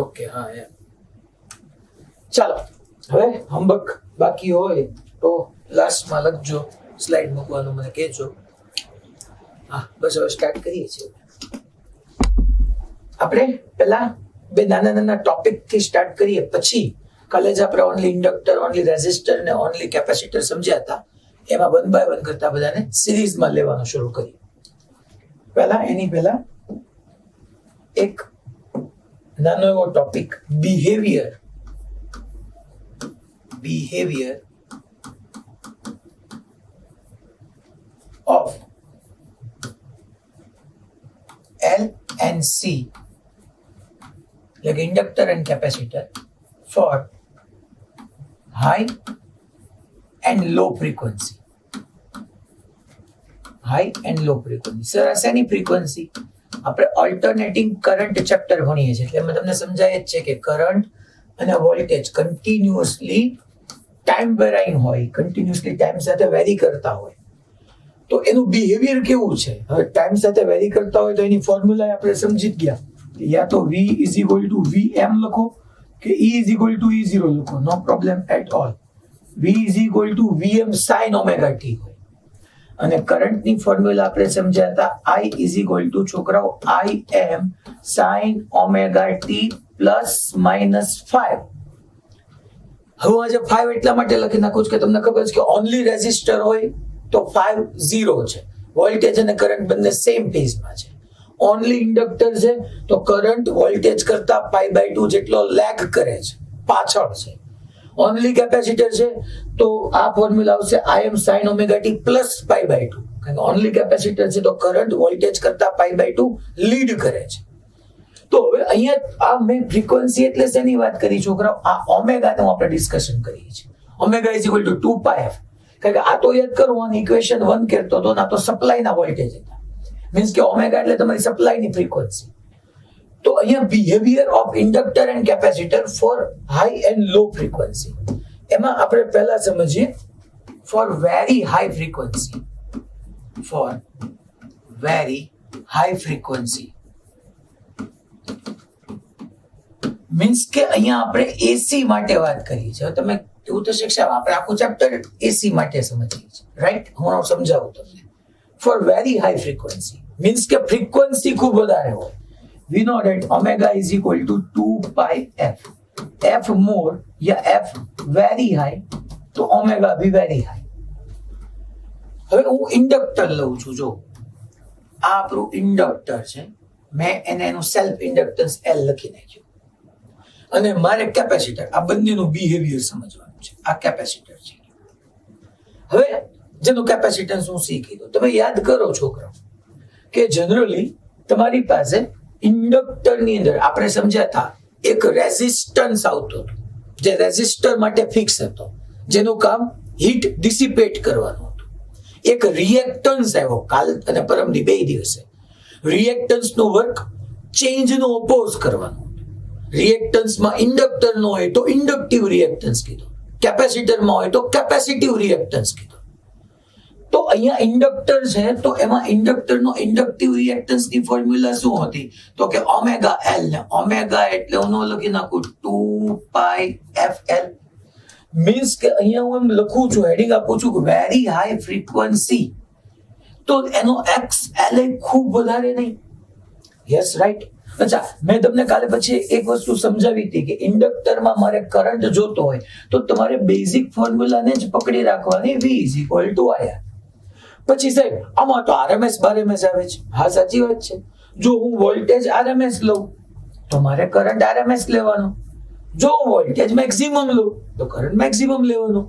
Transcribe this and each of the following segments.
Okay, હા એમ. ચાલો હવે હોમવર્ક બાકી હોય તો લાસ્ટમાં લખજો, સ્લાઇડ મૂકવાનું મને કહેજો. હા બસ હવે સ્ટાર્ટ કરીએ છીએ. આપણે પહેલા બે નાના નાના ટોપિક થી સ્ટાર્ટ કરીએ, પછી કાલે જ આપણે ઓનલી ઇન્ડક્ટર, ઓનલી રેઝિસ્ટર ને ઓનલી કેપેસિટર સમજ્યા હતા. એમાં 1 બાય 1 કરતા બધાને સિરીઝમાં લેવાનું શરૂ કરીએ. એની પહેલા એક નાનો એવો topic, behaviour of L and C, like inductor and capacitor, for high and low frequency. High and low frequency. Sir આ શેની ફ્રીક્વન્સી? આપણે ઓલ્ટરનેટિંગ કરંટ ચેપ્ટર ભણીએ છીએ, એટલે એમાં તમને સમજાય જ છે કે કરંટ અને વોલ્ટેજ કન્ટિન્યુઅસલી ટાઈમ વેરાઇંગ હોય, કન્ટિન્યુઅસલી ટાઈમ સાથે વેરી કરતા હોય. તો એનું બિહેવિયર કેવું છે? હવે ટાઈમ સાથે વેરી કરતા હોય તો એની ફોર્મ્યુલા આપણે સમજી જ ગયા. યા તો V is equal to Vm લખો કે E is equal to E0 લખો, no problem at all. V is equal to Vm sin omega t હોય. અને કરંટની ફોર્મ્યુલા આપણે સમજ્યા હતા, I ઇઝ ઇક્વલ ટુ છોકરાઓ Im sin omega t plus minus 5. હવે આજે 5 એટલા માટે લખી નાખું છું કે તમને ખબર છે કે ઓનલી રેઝિસ્ટર હોય તો 5 0 છે, વોલ્ટેજ અને કરંટ બંને સેમ ફેઝમાં છે. ઓનલી ઇન્ડક્ટર છે તો કરંટ વોલ્ટેજ કરતા π/2 જેટલો લેગ કરે છે, પાછળ છે. ઓનલી કેપેસિટર છે તો આ ફોર્મ્યુલા આવશે Im sin omega t plus π/2, કારણ કે ઓનલી કેપેસિટર છે તો કરંટ વોલ્ટેજ કરતા π/2 લીડ કરે છે. તો હવે અહીંયા આ મેં ફ્રીક્વન્સી એટલે શેની વાત કરી છોકરાઓ? આ ઓમેગાનું આપણે ડિસ્કશન કરીએ છીએ. Omega is equal to 2πf. કારણ કે આ તો યાદ કરો, આને ઇક્વેશન 1 કહેતો હતો, ના તો સપ્લાયના વોલ્ટેજ હતા. મીન્સ કે ઓમેગા એટલે તમારી સપ્લાયની ફ્રીક્વન્સી. તો અહીંયા behaviour of inductor and capacitor for high and low frequency. એમાં આપણે પહેલા સમજીએ for very high frequency. For very high frequency means કે અહીંયા આપણે એસી માટે વાત કરીએ છીએ. તમે એવું તો શિક્ષા આપણે આખું ચેપ્ટર એસી માટે સમજીએ છીએ, રાઈટ? હું સમજાવું તમને. For very high frequency means કે ફ્રીક્વન્સી ખૂબ વધારે હોય. We know that omega is equal to 2πf. f more યા f વેરી હાઈ તો ઓમેગા બી વેરી હાઈ. હવે હું ઇન્ડક્ટર લઉં છું. જો આ આપણું ઇન્ડક્ટર છે, મેં એનું સેલ્ફ ઇન્ડક્ટન્સ L લખી નાખ્યું. અને મારે કેપેસિટર, આ બંનેનું બિહેવિયર સમજવાનું છે. આ કેપેસિટર છે. હવે જેનું કેપેસિટન્સ હું શીખી દઉં. તમે યાદ કરો છોકરાઓ કે જનરલી તમારી પાસે ઇન્ડક્ટરની અંદર આપણે સમજ્યા હતા એક રેઝિસ્ટન્સ આવતો હતો, જે રેઝિસ્ટર માટે ફિક્સ હતો, જેનું કામ હીટ ડિસિપેટ કરવાનું હતું. એક રિએક્ટન્સ આવ્યો કાલ અને પરમદી 2 દિવસે. રિએક્ટન્સનું વર્ક ચેન્જનો ઓપોઝ કરવાનું. રિએક્ટન્સમાં ઇન્ડક્ટરનો હોય તો ઇન્ડક્ટિવ રિએક્ટન્સ કીધો, કેપેસિટરમાં હોય તો કેપેસિટિવ રિએક્ટન્સ કીધો. તો અહીંયા ઇન્ડક્ટર છે તો એમાં ઇન્ડક્ટરનો ઇન્ડક્ટિવ રિએક્ટન્સની ફોર્મ્યુલા શું હતી? તો કે ઓમેગા L ને ઓમેગા એટલે હું લખી નાખું 2πfL. મીન્સ કે અહીંયા હું એમ લખું છું, હેડિંગ આપું છું કે વેરી હાઈ ફ્રીક્વન્સી, તો એનો XL ખૂબ વધારે નહીં. Yes, right. અચ્છા, મેં તમને કાલે પછી એક વસ્તુ સમજાવી હતી કે ઇન્ડક્ટરમાં મારે કરંટ જોતો હોય તો તમારે બેઝિક ફોર્મ્યુલાને જ પકડી રાખવાની, V is equal two IR. પછી સાહેબ આમાં તો RMS બારએમએસ આવે છે. હા સાચી વાત છે. જો હું વોલ્ટેજ RMS લઉં તો મારે કરંટ RMS લેવાનો. જો હું વોલ્ટેજ મેક્સિમમ લઉં તો કરંટ મેક્સિમમ લેવાનો.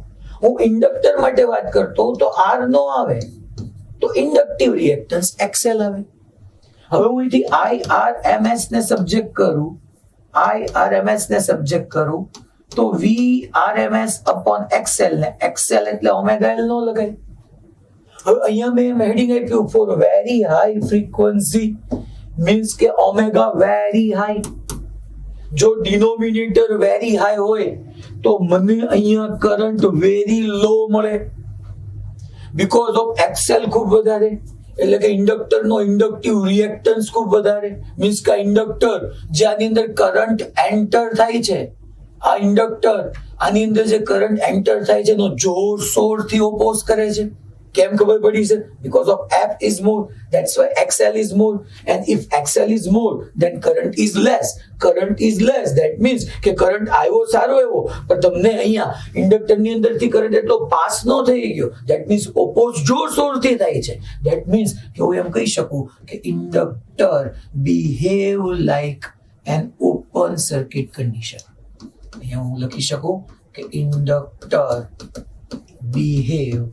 હું ઇન્ડક્ટર માટે વાત કરતો હોઉં તો R નો આવે તો ઇન્ડક્ટિવ રિએક્ટન્સ XL આવે. હવે હું અહીંથી IRMS ને સબ્જેક્ટ કરું તો VRMS upon XL ને XL એટલે ઓમેગા L નો લગાય. હવે અહીંયા મેં હેડિંગ આપ્યું for very high frequency means કે ઓમેગા વેરી હાઈ. જો ડિનોમિનેટર વેરી હાઈ હોય તો મને અહીંયા કરંટ વેરી લો મળે, બીકોઝ ઓફ XL ખૂબ વધારે. એટલે કે ઇન્ડક્ટરનો ઇન્ડક્ટિવ રિએક્ટન્સ ખૂબ વધારે, મીન્સ કે ઇન્ડક્ટર જેની અંદર કરંટ એન્ટર થાય છે, આ ઇન્ડક્ટર આની અંદર જે કરંટ એન્ટર થાય છે એનો જોરશોરથી ઓપોઝ કરે છે. કેમ ખબર પડી છે? Because of F is more, that's why XL is more, and if XL is more then current is less. Current is less, that means કે કરંટ આવ્યો સારો એવો, પણ તમને અહીંયા ઇન્ડક્ટરની અંદરથી કરંટ એટલો પાસ ન થઈ ગયો, that means ઓપોઝ જોરશોરથી થાય છે. That means કે હું એમ કહી શકું કે inductor behave like an open circuit condition. અહીંયા હું લખી શકું કે inductor behave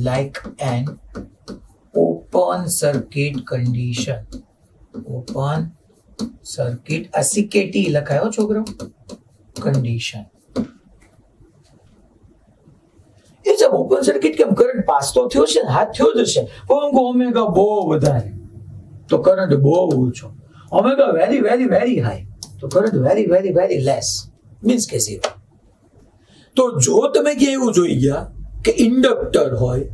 like an open circuit condition. Open circuit, આ CKT લખાયો છોકરો, condition. એ જબ ઓપન સર્કિટ કેમ કરંટ પાસ તો થયો છે ને? હા થયો જ હશે, પણ ઓમેગા બહુ વધારે તો કરંટ બહુ ઓછો, omega very very very high તો current very very very less, means કે ઝીરો. તો જો તમે કે એવું જોઈ ગયા કે ઇન્ડક્ટર હોય,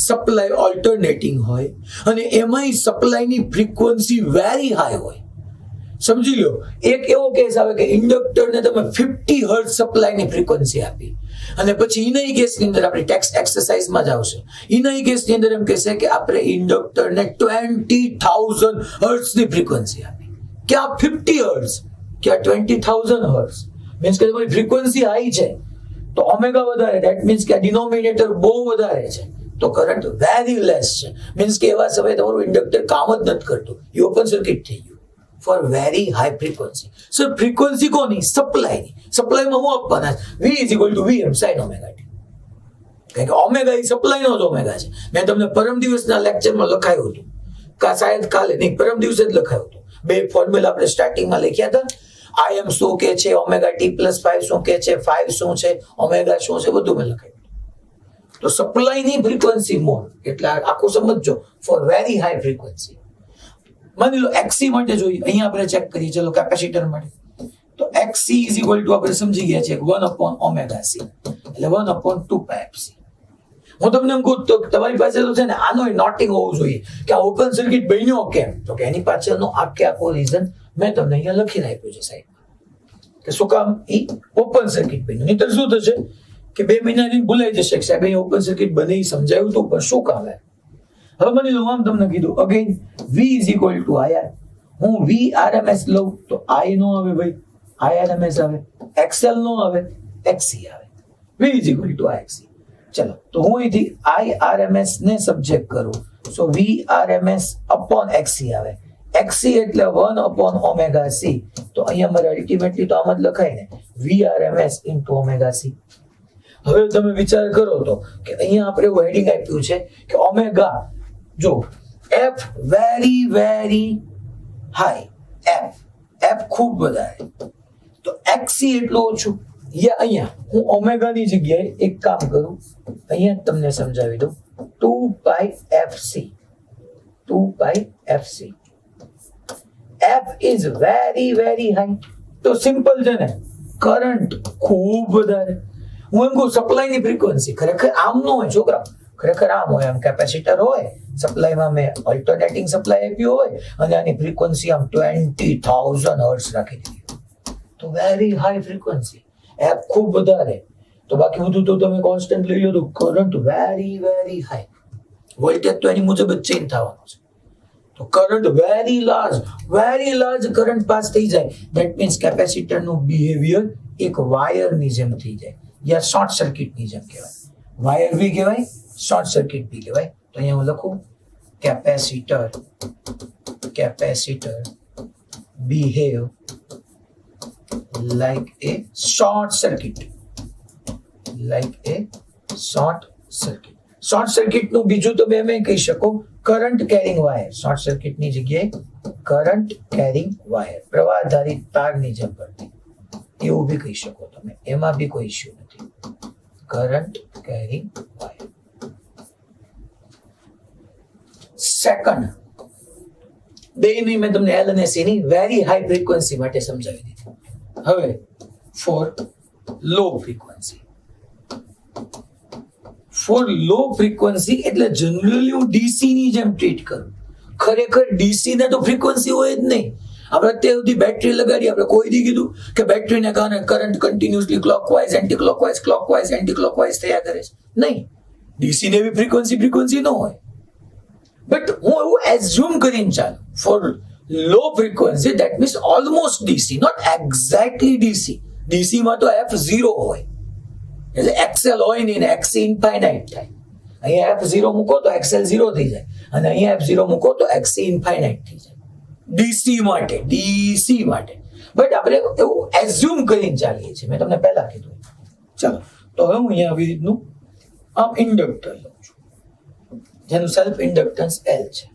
સપ્લાય ઓલ્ટરનેટિંગ હોય અને એમાંય સપ્લાયની ફ્રીક્વન્સી વેરી હાઈ હોય, સમજી લો એક એવો કેસ આવે કે ઇન્ડક્ટરને તમે 50 હર્ટ્ઝ સપ્લાયની ફ્રીક્વન્સી આપી અને પછી ઇનાઈ કેસની અંદર આપણે ટેક્સ્ટ એક્સરસાઇઝમાં જ આવશે, ઇનાઈ કેસની અંદર એમ કહેશે કે આપણે ઇન્ડક્ટરને 20,000 હર્ટ્ઝની ફ્રીક્વન્સી આપી, ક્યાં 50 હર્ટ્ઝ ક્યાં 20,000 હર્ટ્ઝ, મીન્સ કે તમારી ફ્રીક્વન્સી હાઈ છે તો ઓમેગા વધારે, ધેટ મીન્સ કે ડિનોમિનેટર બહુ વધારે છે તો કરંટ વેરી લેસ છે, મીન્સ કે એવા સમયે તમારું ઇન્ડક્ટર કામ જ નથી કરતું, એ ઓપન સર્કિટ થઈ ગયું ફોર વેરી હાઈ ફ્રીક્વન્સી. સો ફ્રીક્વન્સી કોની? સપ્લાયની. સપ્લાયમાં હું આપવાના V = Vm sin omega t, કારણ કે ઓમેગા એ સપ્લાયનો જ ઓમેગા છે. મેં તમને પરમ દિવસના લેક્ચરમાં લખાયું હતું, શાયદ કાલે નહીં, પરમ દિવસે જ લખાયું હતું. બે ફોર્મ્યુલા આપણે સ્ટાર્ટિંગમાં લખ્યા હતા. Im શું કે છે, ઓમેગા t + 5 શું કે છે, 5 શું છે, ઓમેગા શું છે, બધું મેં લખાયું. તો સપ્લાયની ફ્રીક્વન્સી મોર એટલે આખું સમજો ફોર વેરી હાઈ ફ્રીક્વન્સી. માની લો XC માટે જોઈએ, અહીંયા આપણે ચેક કરીએ, ચલો કેપેસિટર માટે તો XC = આપણે સમજી ગયા છે 1/ωc એટલે 1/2πfc. હું તમને એમ કહું તો તમારી પાસે તો છે ને આનો નોટિંગ હોવું જોઈએ કે આ ઓપન સર્કિટ બન્યો કેમ, તો કે એની પાછળનો આખો રીઝન મેં તમને અહીંયા લખીને આપ્યું છે સાઈડમાં કે શું કામ એ ઓપન સર્કિટ બન્યું. નહીંતર શું થશે કે 2 મહિનાની ભૂલાઈ જશે કે સાહેબ અહીં ઓપન સર્કિટ બની સમજાયું હતું પણ શું કામ આવે. હવે માની લો આમ તમને કીધું અગેન V = IR, હું VRMS લઉં તો I નો આવે ભાઈ, IRMS આવે, XL નો આવે, XC આવે, V = IXC. ચલો તો હું અહીંથી IRMS ને સબ્જેક્ટ કરું સો VRMS/XC આવે, XC એટલે 1/ωc, તો અહીંયા મારે અલ્ટિમેટલી તો આમ જ લખાય ને VRMS × ωc. હવે તમે વિચાર કરો તો કે અહીંયા આપણે એવું હેડિંગ આપ્યું છે કે ઓમેગા જો F very very high, F ખૂબ વધારે તો XC એટલું ઓછું. અહીંયા હું ઓમેગાની જગ્યાએ એક કામ કરું, અહીંયા તમને સમજાવી દઉં 2πfc. F is very very high તો સિમ્પલ છે ને, કરંટ ખૂબ વધારે. હું એમ કહું સપ્લાયની ફ્રીક્વન્સી ખરેખર આમ ન હોય છોકરા, ખરેખર આમ હોય, આમ કેપેસિટર હોય, સપ્લાયમાં મેં ઓલ્ટરનેટિંગ સપ્લાય આપ્યું હોય અને આની ફ્રીક્વન્સી આમ 20,000 હર્ટ્ઝ રાખી દીધી તો વેરી હાઈ ફ્રીક્વન્સી, F ખૂબ વધારે, તો બાકી બધું તો તમે કોન્સ્ટન્ટ લઈ લો તો current very very high, voltage તો એની મુજબ જ ચેન્જ થવાનો છે. તો current very large current pass થઈ જાય, ધેટ મીન્સ કેપેસિટરનું બિહેવિયર એક વાયરની જેમ થઈ જાય, યા શોર્ટ સર્કિટની જેમ કહેવાય. વાયર બી કહેવાય, શોર્ટ સર્કિટ બી કહેવાય. તો અહીંયા હું લખું capacitor behave like a short circuit. Short circuit નું બીજું તમે એમ કહી શકો current carrying wire. Short circuit ની જગ્યાએ કરંટ કેરિંગ વાયર, પ્રવાહધારિત તારની જેમ કરતી, એવું બી કહી શકો તમે, એમાં બી કોઈ ઇશ્યુ નથી. Current carrying wire. સેકન્ડ બે નહીં, મેં તમને L અને C ની વેરી હાઈ ફ્રીક્વન્સી માટે સમજાવી દીધી. હવે four low frequency four low frequency એટલે જનરલી હું ડીસી ની જેમ ટ્રીટ કરું. ખરેખર ડીસી ને તો ફ્રીક્વન્સી હોય જ નહીં. આપણે અત્યાર સુધી બેટરી લગાડી, આપણે કોઈ દી કીધું કે બેટરીને કારણે current continuously clockwise anti clockwise થયા કરે છે? નહીં. ડીસી ને એવી ફ્રીક્વન્સી ન હોય. બટ હું એવું એઝ્યુમ કરીને ચાલું for low frequency, that means almost DC, not exactly DC. DC માં તો F0 હોય, એટલે XL હોય નહીં ને XC ઇન્ફાઇનાઇટ થાય. અહીંયા F0 મૂકો તો XL 0 થઈ જાય, અને અહીંયા F0 મૂકો તો XC ઇન્ફાઇનાઇટ થઈ જાય. ડીસી માટે બટ આપણે એવું એઝ્યુમ કરીને ચાલીએ છીએ. મેં તમને પહેલા કીધું. ચાલો, તો હવે હું અહીંયા આવી રીતનું આમ ઇન્ડક્ટર લઉં છું, જેનું સેલ્ફ ઇન્ડક્ટન્સ L છે.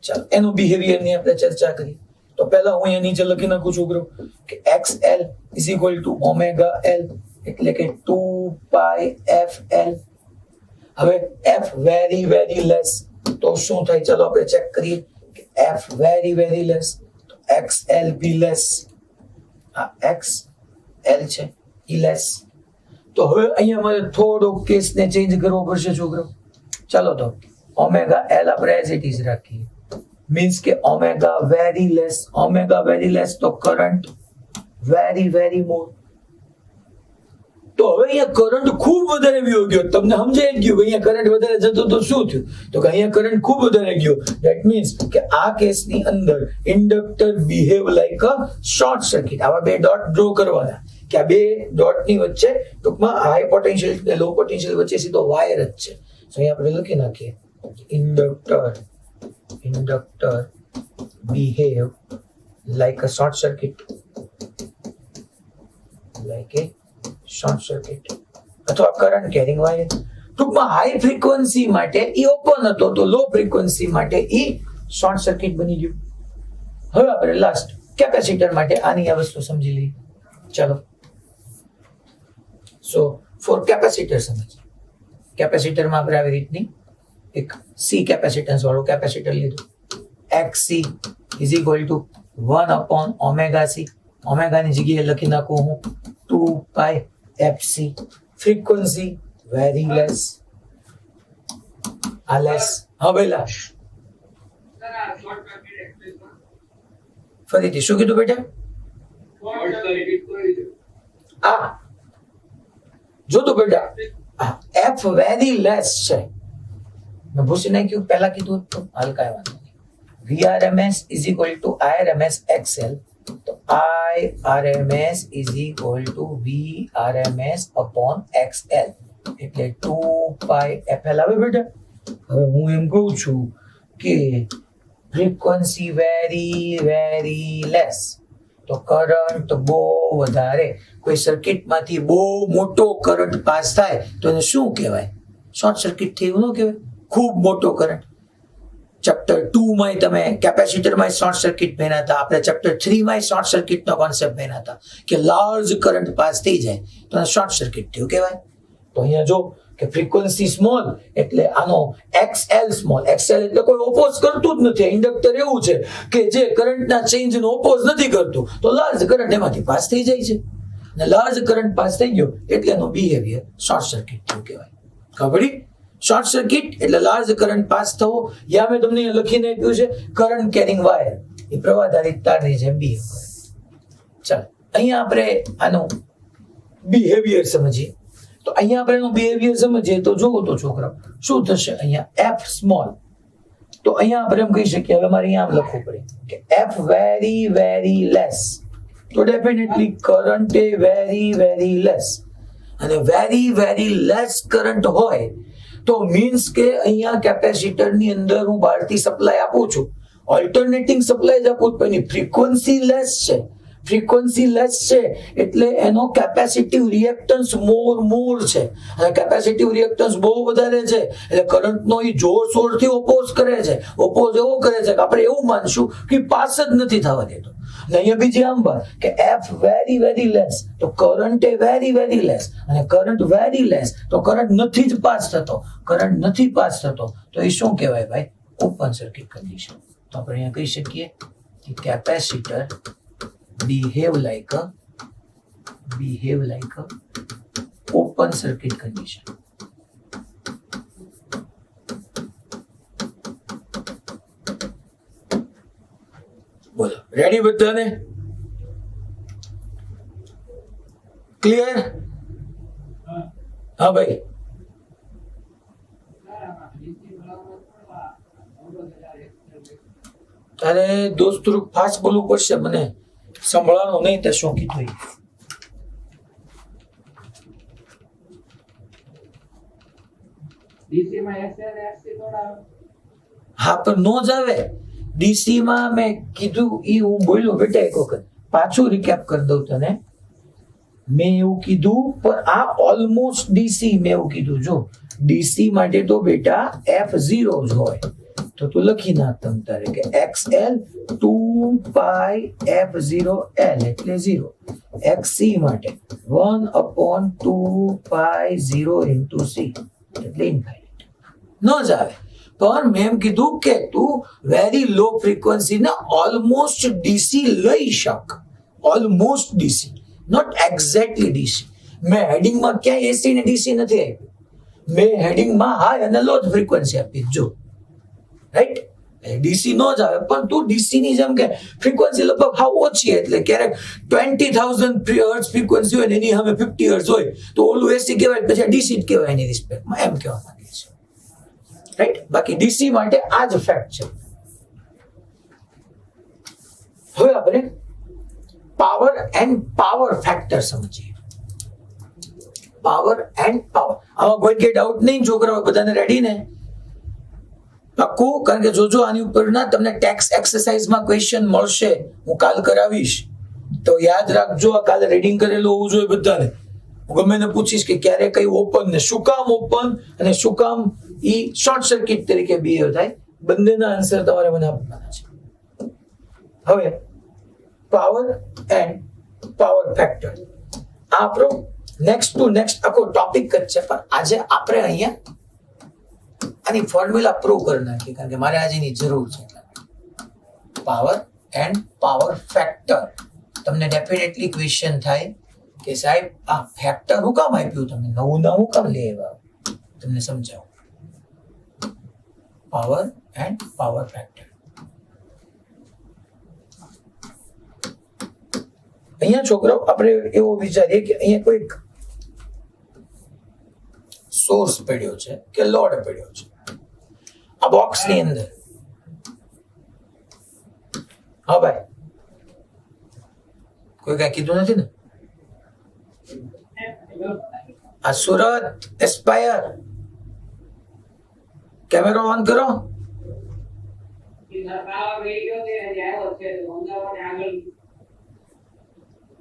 ચાલો, એનું બિહેવિયર ની આપણે ચર્ચા કરીએ. તો પહેલા હું અહીંયા નીચે લખી નાખું છું કે XL is equal two omega L, એટલે કે 2πfL. હવે F વેરી વેરી લેસ, તો શું થાય? ચલો આપણે ચેક કરીએ કે F વેરી વેરી લેસ તો XL બી લેસ. આ XL છે ઈ લેસ. તો હવે અહીંયા મારે થોડો કેસને ચેન્જ કરવો પડશે છોકરો. ચાલો, તો ઓમેગા L આપણે એઝ ઇટ ઇઝ રાખીએ. મીન્સ કે ઓમેગા વેરી લેસ તો કરંટ વેરી વેરી મોર. તો હવે અહીંયા કરંટ ખૂબ વધારે વયો ગયો. તમને સમજાઈ ગયું અહીંયા કરંટ વધારે જતો તો શું થયું? તો કે અહીંયા કરંટ ખૂબ વધારે ગયો. ધેટ મીન્સ કે આ કેસની અંદર ઇન્ડક્ટર બિહેવ લાઈક અ શોર્ટ સર્કિટ. આવા બે ડોટ ડ્રો કરવાના કે આ બે ડોટની વચ્ચે ટૂંકમાં હાઈ પોટેન્શિયલ અને લો પોટેન્શિયલ વચ્ચે સીધો વાયર જ છે. તો અહીંયા આપણે લખી નાખીએ ઇન્ડક્ટર બિહેવ લાઈક અ શોર્ટ સર્કિટ, અથવા કરંટ કેરિંગ વાયર. ટૂંકમાં હાઈ ફ્રીક્વન્સી માટે ઈ ઓપન હતો, તો લો ફ્રીક્વન્સી માટે ઈ શોર્ટ સર્કિટ બની ગયું. હવે આપણે લાસ્ટ કેપેસિટર માટે આની આ વસ્તુ સમજી લઈએ. ચાલો, સો ફોર કેપેસિટર સમજીએ. કેપેસિટરમાં આપણે આવી રીતની એક સી કેપેસિટન્સ વાળું કેપેસિટર લીધું. XC is equal two 1 omega C. ઓમેગાની જગ્યાએ લખી નાખું હું 2πfC. ફ્રીક્વન્સી વેરી લેસ, આ લેસ. હવે લાશ ફરીથી શું કીધું બેટા? આ જો તો બેટા F વેરી લેસ છે. મેં ભૂસી નાખ્યું, પહેલા કીધું તો હાલ કાંઈ વાંધો નહીં. VRMS is equal two IRMS XL. તો IRMS is equal two VRMS upon XL, એટલે 2πfL. આવે બેટા, હવે હું એમ કહું છું કે ફ્રીક્વન્સી વેરી વેરી લેસ, તો કરંટ બહુ વધારે. કોઈ સર્કિટમાંથી બહુ મોટો કરંટ પાસ થાય તો એને શું કહેવાય? શોર્ટ સર્કિટ થઈ એવું ન કહેવાય? ખૂબ મોટો કરંટ. ચેપ્ટર 2 માં તમે કેપેસિટરમાં શોર્ટ સર્કિટ ભણ્યા હતા. આપણે ચેપ્ટર 3 માં શોર્ટ સર્કિટનો કોન્સેપ્ટ ભણ્યા હતા કે લાર્જ કરંટ પાસ થઈ જાય તો શોર્ટ સર્કિટ થયું કહેવાય. તો અહીંયા જો કે ફ્રીક્વન્સી સ્મોલ એટલે આનો XL સ્મોલ. XL એટલે કોઈ ઓપોઝ કરતું જ નથી. ઇન્ડક્ટર એવું છે કે જે કરંટના ચેન્જનો ઓપોઝ નથી કરતું, તો લાર્જ કરંટ એમાંથી પાસ થઈ જાય છે. અને લાર્જ કરંટ પાસ થઈ ગયો એટલે એનો બિહેવિયર શોર્ટ સર્કિટ થયું કહેવાય. ખબર પડી? શોર્ટ સર્કિટ એટલે લાર્જ કરંટ પાસ થવો. યા મેં તમને લખીને આપ્યું છે કરંટ કેરિંગ વાયર એ પ્રવાહધારિત તારની જેમ બિહેવ કરે. ચાલો, અહીંયા આપણે આનું બિહેવિયર સમજીએ. તો અહીંયા આપણે એનું બિહેવિયર સમજીએ તો જોવો તો છોકરા શું થશે? અહીંયા F સ્મોલ, તો અહીંયા આપણે એમ કહી શકીએ, હવે મારે અહીંયા આમ લખવું પડે કે F વેરી વેરી લેસ, તો ડેફિનેટલી કરંટ એ વેરી વેરી લેસ. અને વેરી વેરી લેસ કરંટ હોય તો મીન્સ કે અહીંયા કેપેસિટરની અંદર હું બહારથી સપ્લાય આપું છું, ઓલ્ટરનેટિંગ સપ્લાય જ આપું છું, પણ એની ફ્રીક્વન્સી લેસ છે. ફ્રીક્વન્સી લેસ છે એટલે એનો કેપેસિટિવ રિએક્ટન્સ મોર છે. અને કેપેસિટિવ રિએક્ટન્સ બહુ વધારે છે એટલે કરંટનો એ જોરશોરથી ઓપોઝ કરે છે. ઓપોઝ એવો કરે છે કે આપણે એવું માનશું કે પાસ જ નથી થવા દેતો. અને અહીંયા બીજી આમ વાત કે F વેરી વેરી લેસ, તો કરંટ એ વેરી વેરી લેસ. અને કરંટ વેરી લેસ તો કરંટ નથી જ પાસ થતો. કરંટ નથી પાસ થતો તો એ શું કહેવાય ભાઈ? Open circuit condition. તો આપણે અહીંયા કહી શકીએ કે capacitor behave like a open circuit condition. Ready બધાને? ક્લિયર? હા ભાઈ. તારે દોસ્ત થોડુંક ફાસ્ટ બોલવું પડશે, મને સંભળાવાનું નહીં. તે શું કીધું? હા પણ નો જ આવે. ડીસી માં મેં કીધું ઈ હું બોલ્યો બેટા એક વખત, પાછું રિકેપ કરી દઉં તને. મેં એવું કીધું પણ આ ઓલમોસ્ટ ડીસી મેં એવું કીધું. જો ડીસી માટે તો બેટા F0 જ હોય, તો તું લખી નાખ તમ તારે કે XL 2πF0L એટલે 0. XC માટે 1/2π0 × C એટલે ઇન્ફાઇનાઇટ. ન જ આવે. પણ મેં એમ કીધું કે તું વેરી લો ફ્રીક્વન્સી ને ઓલમોસ્ટ ડીસી લઈ શક. Almost DC, not exactly DC. મેં હેડિંગમાં ક્યાંય એસી ને ડીસી નથી આપ્યું. મેં હેડિંગમાં હાઈ અને લો જ ફ્રીક્વન્સી આપી. જો રાઈટ, ડીસી નો જ આવે. પણ તું ડીસી ની જેમ કે ફ્રીક્વન્સી લગભગ હાવ ઓછી, એટલે ક્યારેક 20,000 હર્ટ્ઝ ફ્રીક્વન્સી હોય ને એની સામે 50 હર્ટ્ઝ હોય તો ઓલું એસી કહેવાય, પછી ડીસી જ કહેવાય એની રિસ્પેક્ટમાં, એમ કહેવા માંગે છે. રાઈટ, બાકી ડીસી માટે આ જ ફેક્ટ છે. હવે આપણે પાવર એન્ડ પાવર ફેક્ટર સમજીએ. પાવર એન્ડ પાવર, આમાં કોઈ કે ડાઉટ નહીં છોકરાઓ? બધાને રેડી ને? પાક્કું? કારણ કે જોજો આની ઉપરના તમને ટેક્સ એક્સરસાઇઝમાં ક્વેશ્ચન મળશે, હું કાલ કરાવીશ, તો યાદ રાખજો. આ કાલે રીડિંગ કરેલું હોવું જોઈએ બધાને. હું ગમે એને પૂછીશ કે ક્યારે કઈ ઓપન ને શું કામ ઓપન અને શું કામ ઈ શોર્ટ સર્કિટ તરીકે બિહેવ થાય, બંનેના આન્સર તમારે મને આપવાના છે. હવે પાવર એન્ડ પાવર ફેક્ટર આપણો નેક્સ્ટ ટુ નેક્સ્ટ આખો ટોપિક જ છે. પણ આજે આપણે અહીંયા આની ફોર્મ્યુલા પ્રૂવ કરી નાખી, કારણ કે મારે આજે એની જરૂર છે. Power end power factor. તમને ડેફિનેટલી ક્વેશ્ચન થાય કે સાહેબ આ ફેક્ટર હું કામ આપ્યું, તમે નવું નવું કામ લઈ આવ્યા? તમને સમજાવું. Power end power factor. અહીંયા છોકરાઓ આપણે એવો વિચારીએ કે અહીંયા કોઈક સોર્સ પડ્યો છે કે લોડ પડ્યો છે આ બોક્સ ની અંદર. હા ભાઈ, કોઈ કઈ કીધું નથી ને? આ સુરત એસ્પાયર, કેમેરો ઓન કરો.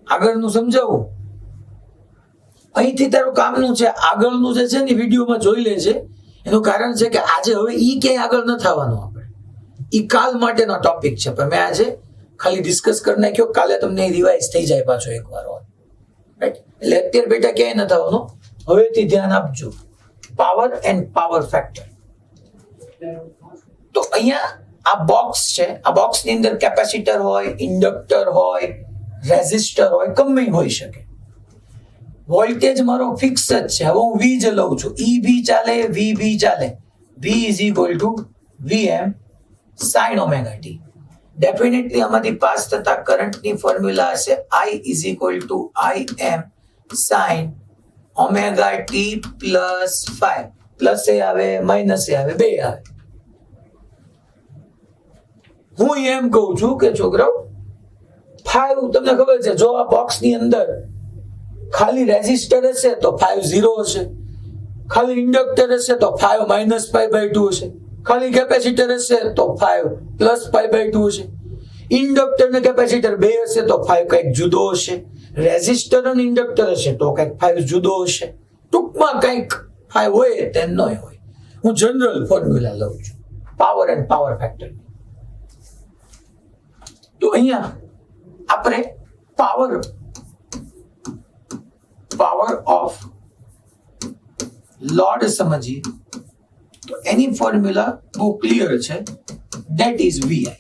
આગળનું સમજાવું. અહીંથી તારું કામનું છે, આગળનું જે છે ને વિડીયોમાં જોઈ લે છે. એનું કારણ છે કે આજે હવે ઈ ક્યાંય આગળ ન થવાનું. આપણે ઈ કાલ માટેનો ટોપિક છે, પણ મેં આજે ખાલી ડિસ્કસ કરી નાખ્યો. કાલે તમને રિવાઇઝ થઈ જાય પાછો એકવાર. રાઈટ, એટલે અત્યારે બેટા ક્યાંય ન થવાનું. હવેથી ધ્યાન આપજો. Power end power factor. તો અહીંયા આ બોક્સ છે. આ બોક્સની અંદર કેપેસિટર હોય, ઇન્ડક્ટર હોય, રેઝિસ્ટર હોય, ગમે હોઈ શકે. વોલ્ટેજ મારો ફિક્સ જ છે. હવે હું વી જ લઉં છું. ઈ બી ચાલે, વી બી ચાલે. V is equal to Vm sin omega t. Definitely આમાંથી પાસ થતા કરંટની ફોર્મ્યુલા હશે I is equal to Im sin omega t plus 5. Plus એ આવે, માઇનસ એ આવે, બે આવે. હું એમ કહું છું કે છોકરાઓ 5 તમને ખબર છે, જો આ બોક્સ ની અંદર ખાલી રેઝિસ્ટર હશે તો 5 0 હશે, ખાલી ઇન્ડક્ટર હશે તો 5 -π/2 હશે, ખાલી કેપેસિટર હશે તો 5 +π/2 હશે. ઇન્ડક્ટર ને કેપેસિટર બે હશે તો 5 કંઈક જુદો હશે, રેઝિસ્ટર અને ઇન્ડક્ટર હશે તો કંઈક 5 જુદો હશે. ટૂંકમાં કંઈક 5 હોય તે ન હોય. હું જનરલ ફોર્મ્યુલા લઉં છું પાવર એન્ડ પાવર ફેક્ટર. તો અહીંયા આપણે પાવર ઓફ લોડ સમજીએ તો એની ફોર્મ્યુલા બહુ ક્લિયર છે. That is VI.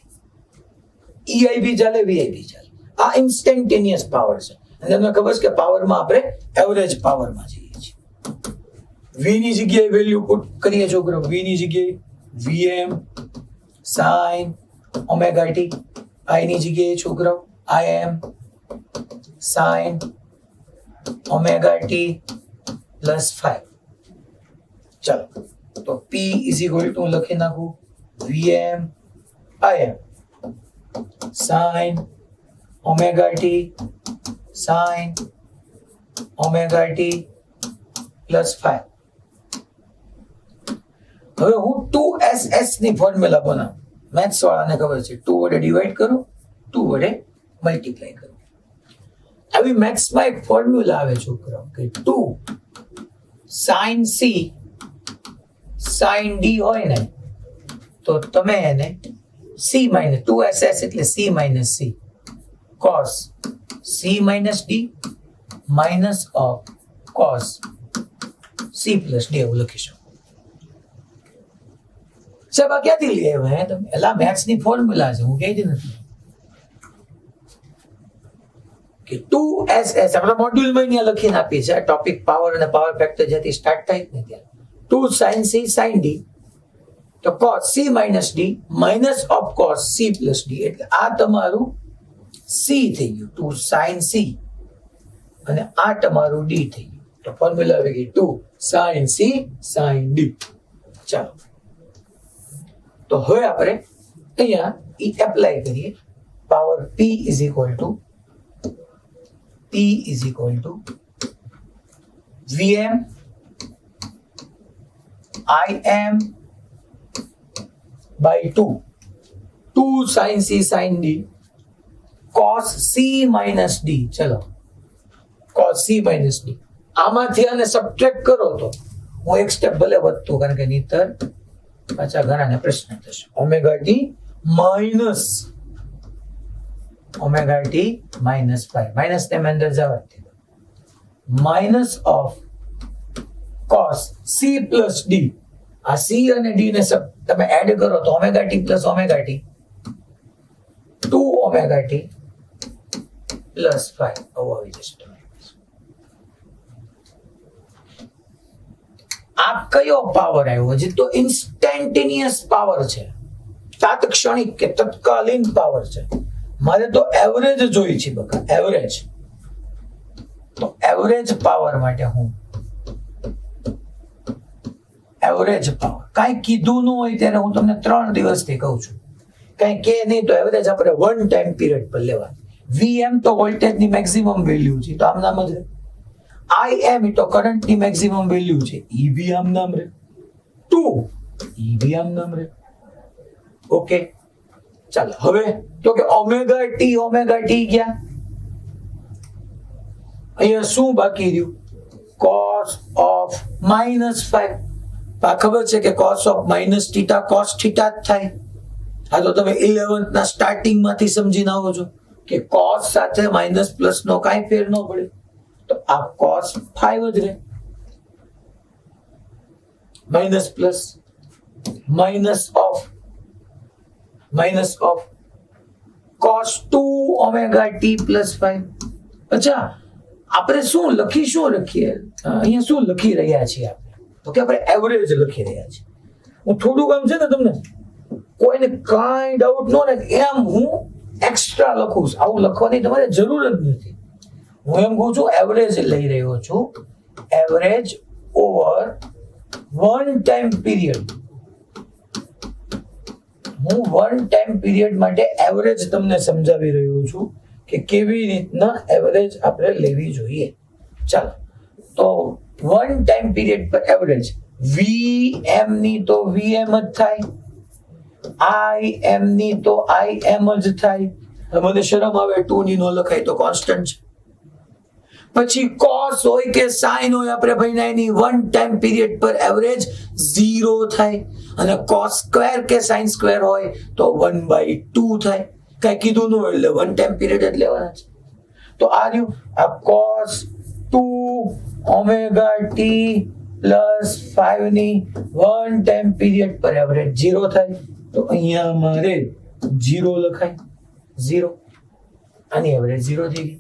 EI બી ચાલે, VI બી ચાલે. આ ઇન્સ્ટન્ટેનિયસ પાવર છે. અને તમને ખબર છે કે પાવરમાં આપણે એવરેજ પાવરમાં જઈએ છીએ. V ની જગ્યાએ વેલ્યુ પુટ કરીએ છોકરો. V ની જગ્યાએ Vm sin omega t. આઈ ની જગ્યાએ છોકરાઓ Im sin omega T plus 5. ચાલો તો P ઇઝ ઇક્વલ ટુ લખી નાખું Vm Im sin omega T sin omega T plus 5. હવે હું 2SS ની ફોર્મ્યુલા બનાવું. મેથ્સ વાળાને ખબર છે 2 વડે ડિવાઈડ કરું 2 વડે મલ્ટીપ્લાય કરું. આવી મેથ્સમાં એક ફોર્મ્યુલા આવે છોકરાઓ કે 2 sin C sin D હોય ને તો તમે એને C માઇનસ 2SS એટલે C minus C cos C minus D minus of cos C plus D એવું લખી શકો. સાહેબ આ ક્યાંથી લઈ આવ્યા હે તમે? એલા મેથ્સની ફોર્મ્યુલા છે, હું કહેતી નથી કે 2SS આપણા મોડ્યુલમાં અહીંયા લખીને આપી છે. ટોપિક પાવર અને પાવર ફેક્ટર જ્યાંથી સ્ટાર્ટ થાય ને ત્યાં 2 sin C sin D તો cos C minus D minus of cos C plus D એટલે આ તમારું C થઈ ગયું 2 sin C અને આ તમારું D થઈ ગયું. તો ફોર્મ્યુલા આવી ગઈ 2 sin C sin D. ચાલો તો હવે આપણે અહીંયા એપ્લાય કરીએ. Power P is equal to Vm Im by 2 sin C sin D cos C minus D. ચલો cos C minus D આમાંથી આને સબટ્રેક્ટ કરો તો હું એક સ્ટેપ ભલે વધતું કારણ કે નહીતર પાછા ઘણાને પ્રશ્ન થશે. ઓમેગા ટી માઇનસ 5 માઇનસ ને અંદર જવા દે minus of cos C plus D. આ C અને D ને તમે એડ કરો તો omega T plus omega T 2 omega T plus 5 આવું આવી જશે. આ કયો પાવર આવ્યો? હજી તો ઇન્સ્ટેન્ટેનિયસ પાવર છે, તાત્ક્ષણિક કે તત્કાલીન પાવર છે. મારે તો એવરેજ જોઈ છે બકા, એવરેજ. તો એવરેજ પાવર માટે હું એવરેજ પાવર કાંઈ કીધું ન હોય ત્યારે હું તમને 3 દિવસથી કહું છું, કાંઈ કે નહીં તો એવરેજ આપણે 1 ટાઈમ પીરિયડ પર લેવાની. Vm તો વોલ્ટેજની મેક્સિમમ વેલ્યુ છે તો આમ નામ જ રહે. Im તો કરંટની મેક્સિમમ વેલ્યુ છે, ઈ બી આમ નામ રહે. 2 ઈ બી આમ નામ રહે. ઓકે ચાલો હવે તો કે ઓમેગા ટી ગયા. અહીંયા શું બાકી રહ્યું? cos of -5. આ ખબર છે કે cos of minus theta cos theta જ થાય. આ તો તમે 11th ના સ્ટાર્ટિંગ માંથી સમજીને આવો છો કે cos સાથે માઇનસ પ્લસ નો કાંઈ ફેર ન પડે તો આ cos 5 જ રહે. Minus plus minus of cos 2 omega T plus 5. અચ્છા આપણે શું લખીએ અહીંયા શું લખી રહ્યા છીએ આપણે? તો કે આપણે એવરેજ લખી રહ્યા છીએ. હું થોડુંક આમ છે ને તમને કોઈને કાંઈ ડાઉટ ન રહે એમ હું એક્સ્ટ્રા લખું છું. આવું લખવાની તમારે જરૂર જ નથી. હું એમ કહું છું એવરેજ લઈ રહ્યો છું, એવરેજ ઓવર 1 ટાઈમ પીરિયડ. હું 1 ટાઈમ પીરિયડ માટે એવરેજ તમને સમજાવી રહ્યો છું કે કેવી રીતના એવરેજ આપણે લેવી જોઈએ. ચાલો તો 1 ટાઈમ પીરિયડ પર એવરેજ Vm ની તો Vm જ થાય, Im ની તો Im જ થાય. મને શરમ આવે 2 ની નો લખાય તો કોન્સ્ટન્ટ છે. પછી cos હોય કે sin હોય આપણે ભાઈ એની 1 ટાઈમ પીરિયડ પર એવરેજ 0 થાય અને cos સ્ક્વેર કે sin સ્ક્વેર હોય તો 1/2 થાય. કઈ કીધું ન હોય એટલે 1 ટાઈમ પીરિયડ જ લેવાના છે. તો આ રહ્યું આ cos 2 ઓમેગા ટી પ્લસ 5 ની 1 ટાઈમ પીરિયડ પર એવરેજ 0 થાય તો અહીંયા મારે 0 લખાય. 0 આની એવરેજ 0 થઈ ગઈ.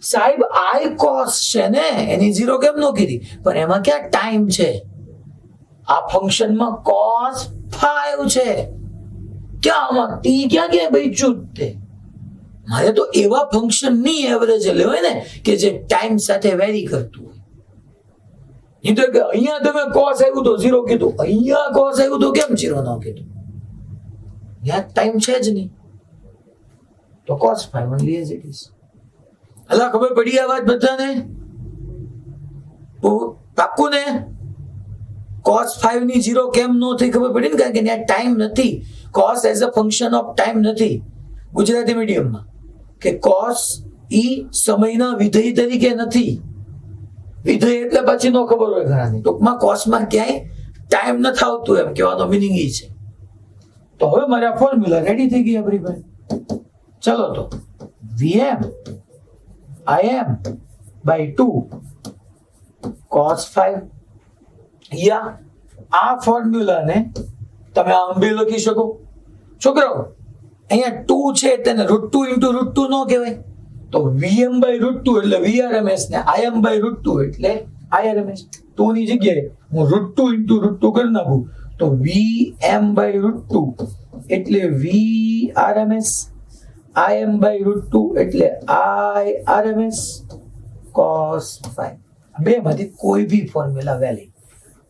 સાહેબ આઈ cos છે ને એની 0 કેમ નો કીધી? પણ એમાં ક્યાં ટાઈમ છે? આ ફંક્શનમાં cos 5 છે ક્યાં આમાં ટી ક્યાં ક્યાં બચ્યું તે? મારે તો એવા ફંક્શન ની એવરેજ લેવાય ને કે જે ટાઈમ સાથે વેરી કરતું હોય. નહીં તો કે અહીંયા તમે કોસ આવ્યું તો 0 કીધું, અહીંયા કોસ આવ્યું તો કેમ 0 ન કીધું? ત્યાં ટાઈમ છે જ નહીં, તો cos phi only as it is. હલા ખબર પડી આ વાત બધાને? પાક્કું ને? cos 5 ની 0 કેમ ન થઈ ખબર પડી ને? કારણ કે ત્યાં ટાઈમ નથી. cos as a function of time નથી ગુજરાતી મીડિયમમાં, કે cos ઈ સમયના વિધેય તરીકે નથી. વિધેય એટલે પછી ન ખબર હોય ઘણાને. ટૂંકમાં cos માં ક્યાંય ટાઈમ નથી આવતું, એમ કહેવાનો મિનિંગ ઈ છે. તો હવે મારે આ ફોર્મ્યુલા રેડી થઈ ગઈ આપણી ભાઈ. ચલો તો Vm Im by 2 cos 5, યા આ ફોર્મ્યુલાને તમે આમ બી લખી શકો. છોકરાઓ અહીંયા 2 છે તેને √2 × √2 ન કહેવાય, તો Vm by √2 એટલે Vrms ને Im by √2 એટલે Irms. 2 ની જગ્યાએ હું √2 × √2 કરી નાખું તો Vm by √2 એટલે Vrms, Im by √2 એટલે Irms cos 5. બે માંથી કોઈ બી ફોર્મ્યુલા વેલિડ.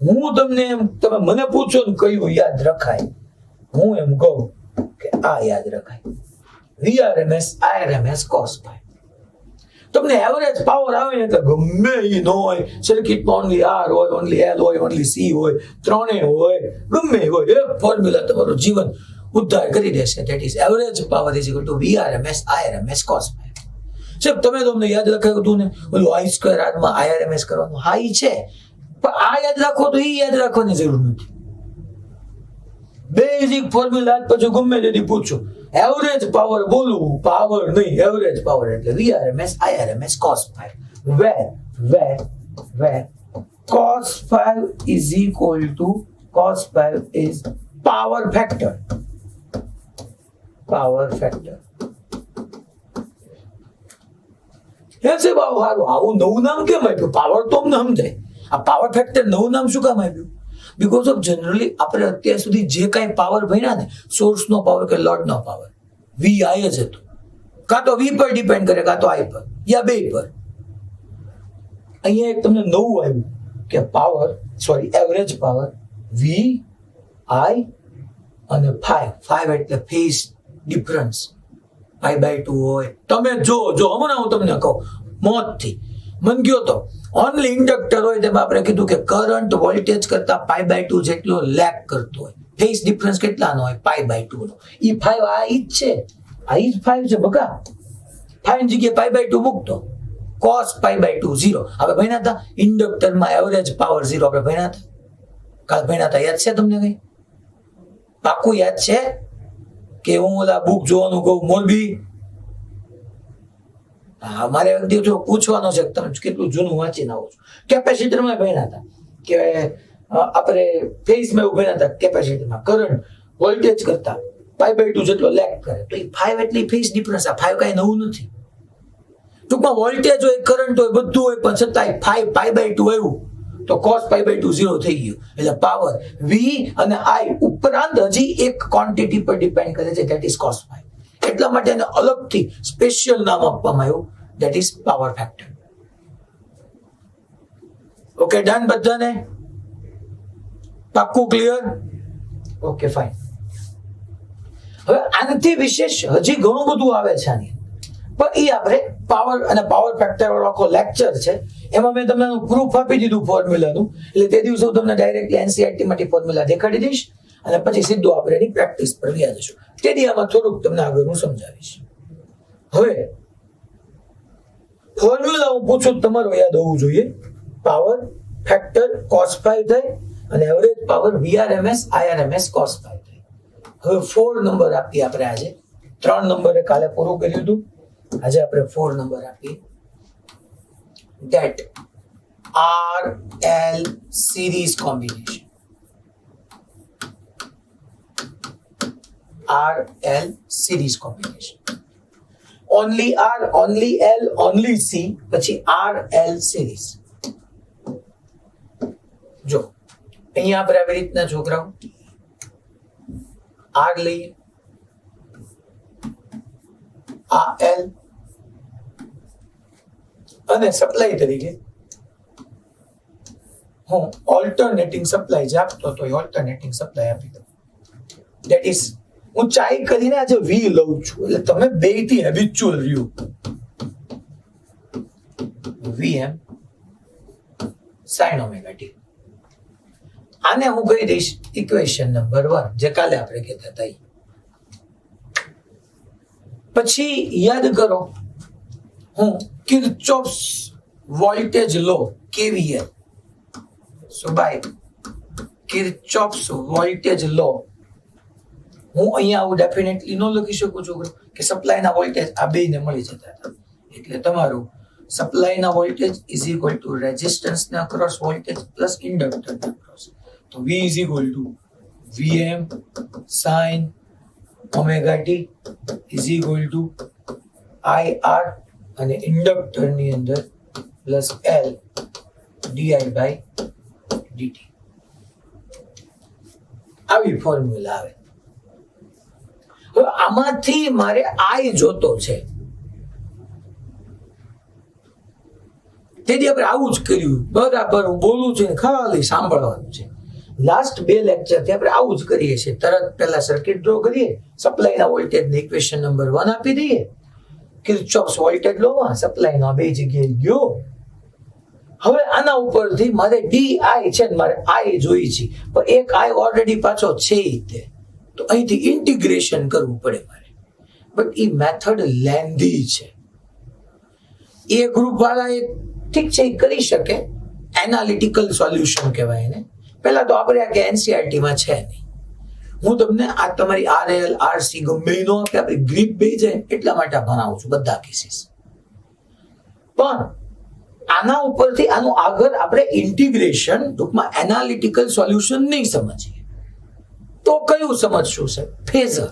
હું તમને તમે મને પૂછો ને કયું યાદ રખાય, હું એમ કહું કે આ યાદ રખાય, Vrms Irms cos 5. તમને એવરેજ પાવર આવે ને એટલે ગમે એ ન હોય, સર્કિટમાં ઓનલી R હોય, ઓનલી L હોય, ઓનલી C હોય, ત્રણેય હોય, ગમે હોય, એક ફોર્મ્યુલા તમારું જીવન ઉદ્ધાર કરી દેશે. That is average power is equal two Vrms Irms cos 5. સાહેબ તમે તમને યાદ રાખ્યું હતું ને ઓલું I² માં Irms કરવાનું? હા ઈ છે, પણ આ યાદ રાખો તો ઈ યાદ રાખવાની જરૂર નથી. બેઝિક ફોર્મ્યુલા પછી ગમે તેથી પૂછો, એવરેજ પાવર બોલું, પાવર નહીં એવરેજ પાવર એટલે Vrms Irms cos 5, where cos 5 is equal to cos 5 is power factor. એસે બાબુ હારું આવું નવું નામ કેમ આપ્યું? પાવર તો અમને સમજાય, આ પાવર ફેક્ટર નવું નામ શું કામ આપ્યું? બીકોઝ ઓફ જનરલી આપણે અત્યાર સુધી જે કાંઈ પાવર ભણ્યા ને, સોર્સ નો પાવર કે લોડ નો પાવર, VI જ હતો. કાં તો V પર ડિપેન્ડ કરે, કાં તો I પર, યા બે પર. અહીંયા એક તમને નવું આવ્યું કે પાવર, એવરેજ પાવર VI અને 5 એટલે ફેઝ ડિફરન્સ π/2 હોય. તમે જો હમણાં હું તમને કહું મોતથી મન ગયો તો ઓનલી ઇન્ડક્ટર હોય તેમાં આપણે કીધું કે કરંટ વોલ્ટેજ કરતા π/2 જેટલો લેગ કરતો હોય. ફેઝ ડિફરન્સ કેટલાનો હોય? π/2 નો. ઈ 5 આ ઈ જ છે, આ ઈ જ 5 છે બકા. 5 ની જગ્યાએ π/2 મૂકતો, cos π/2 0. હવે ભણ્યા હતા ઇન્ડક્ટરમાં એવરેજ પાવર 0 આપણે ભણ્યા હતા, કાલ ભણ્યા હતા, યાદ છે તમને કઈ? પાકું યાદ છે કે હું ઓલા બુક જોવાનું કહું મોરબી? હા, મારે પૂછવાનો છે તમે કેટલું જૂનું વાંચીને આવો છો. કેપેસિટરમાં ભણ્યા હતા કે આપણે ફેઝમાં એવું ભણ્યા હતા, કેપેસિટરમાં કરંટ વોલ્ટેજ કરતા π/2 જેટલો લેગ કરે, તો એ 5 એટલે ફેઝ ડિફરન્સ. આ 5 કાંઈ નવું નથી. ટૂંકમાં વોલ્ટેજ હોય, કરંટ હોય, બધું હોય, પણ છતાંય 5 π/2 આવ્યું તો cos π/2 0 થઈ ગયું. એટલે પાવર V અને I ઉપરાંત હજી એક ક્વોન્ટિટી પર ડિપેન્ડ કરે છે, ધેટ ઇઝ cos 5. એટલા માટે એને અલગથી સ્પેશિયલ નામ આપવામાં આવ્યું, that is power factor. Okay, done બધાને? પાક્કું ક્લિયર? Okay fine. હવે આનાથી વિશેષ હજી ઘણું બધું આવે છે આની, પણ એ આપણે પાવર અને પાવર ફેક્ટર વાળો આખો લેક્ચર છે, એમાં મેં તમને પ્રૂફ આપી દીધું ફોર્મ્યુલાનું. એટલે તે દિવસે હું તમને ડાયરેક્ટલી NCERT માંથી ફોર્મ્યુલા દેખાડી દઈશ અને પછી સીધું આપણે એની પ્રેક્ટિસ પર વ્યા જશું. તેથી આમાં થોડુંક તમને આગળ હું સમજાવીશ. હવે ફોર્મ્યુલા હું પૂછું તમારો યાદ હોવું જોઈએ. પાવર ફેક્ટર cos 5 થાય અને average power Vrms Irms cos 5 થાય. હવે 4 નંબર આપીએ આપણે આજે. 3 નંબરે કાલે પૂરું કર્યું હતું, આજે આપણે 4 નંબર આપીએ. that RL series combination. RL series combination. Only R, only L, only C, પછી RL series. જો અહીંયા આપણે આવી રીતના છોકરાઓ R લઈએ, આ એલ અને સપ્લાય તરીકે હું ઓલ્ટરનેટિંગ સપ્લાય જે આપતો તો એ ઓલ્ટરનેટિંગ સપ્લાય આપી દઉં. ધેટ ઇઝ હું ચાઈ કરીને આજે વી લઉં છું એટલે તમે બે થી હેબિચ્યુઅલ રહ્યું VM sin omega t. આને હું કહી દઈશ ઇક્વેશન નંબર 1 જે કાલે આપણે કહેતા હતા. પછી યાદ કરો હું Kirchhoff's voltage law KVL. So by Kirchhoff's voltage law હું અહીંયા આવું ડેફિનેટલી ન લખી શકું છું કે સપ્લાયના વોલ્ટેજ આ બેને મળી જતા હતા. એટલે તમારું સપ્લાયના વોલ્ટેજ ઇઝ ઇક્વલ ટુ રેઝિસ્ટન્સના અક્રોસ વોલ્ટેજ પ્લસ ઇન્ડક્ટરના અક્રોસ. તો V is equal to VM sin omega t is equal two IR અને ઇન્ડક્ટરની અંદર plus L di by dt. આવી ફોર્મ્યુલા આવે. હવે આમાંથી મારે I જોતો છે. તેથી આપણે આવું જ કર્યું. બરાબર હું બોલું છું ખાલી સાંભળવાનું છે. લાસ્ટ 2 લેક્ચરથી આપણે આવું જ કરીએ છીએ. તરત પહેલા સર્કિટ ડ્રો કરીએ, સપ્લાયના વોલ્ટેજને ઇક્વેશન નંબર 1 આપી દઈએ, કિર્ચોફ્સ વોલ્ટેજ લોમાં સપ્લાયનો બે જગ્યાએ ગયો. હવે આના ઉપરથી મારે DI છે ને મારે I જોઈ છે, પણ એક I ઓલરેડી પાછો છે તે, તો અહીંથી ઇન્ટિગ્રેશન કરવું પડે મારે. બટ એ મેથડ લેન્ધી છે. એ ગ્રુપ વાળા એક ઠીક છે એ કરી શકે, એનાલિટિકલ સોલ્યુશન કહેવાય એને. પહેલા તો આપણે આ કે NCERT માં છે નહીં. હું તમને આ તમારી RL RC ગમે નો કે આપણી ગ્રીપ બે જાય એટલા માટે ભણાવું છું બધા કેસીસ. પણ આના ઉપરથી આનું આગળ આપણે ઇન્ટિગ્રેશન ટૂંકમાં એનાલિટિકલ સોલ્યુશન નહીં સમજીએ તો કયું સમજશું છે? ફેઝર.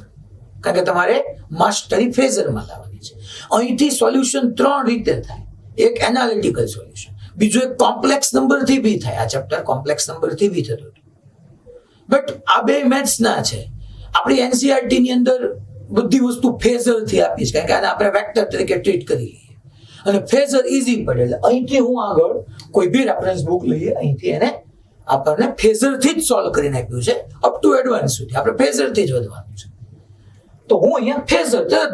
કારણ કે તમારે માસ્ટરી ફેઝરમાં લાવવાની છે. અહીંથી સોલ્યુશન 3 રીતે થાય. એક એનાલિટિકલ સોલ્યુશન, બીજું એક કોમ્પ્લેક્સ નંબરથી બી થાય. આ ચેપ્ટર કોમ્પ્લેક્સ નંબરથી બી થતું હતું. બટ આ બે મેથ્સ ના છે. આપણી NCERT ની અંદર બધી વસ્તુ ફેઝરથી આપી છે, કારણ કે આને આપણે વેક્ટર તરીકે ટ્રીટ કરી લઈએ અને ફેઝર ઈઝી પડે. એટલે અહીંથી હું આગળ કોઈ બી રેફરન્સ બુક લઈએ, અહીંથી એને આપણને ફેઝરથી જ સોલ્વ કરીને આપ્યું છે. અપ ટુ એડવાન્સ સુધી આપણે ફેઝરથી જ વધવાનું છે. તો હું અહીંયા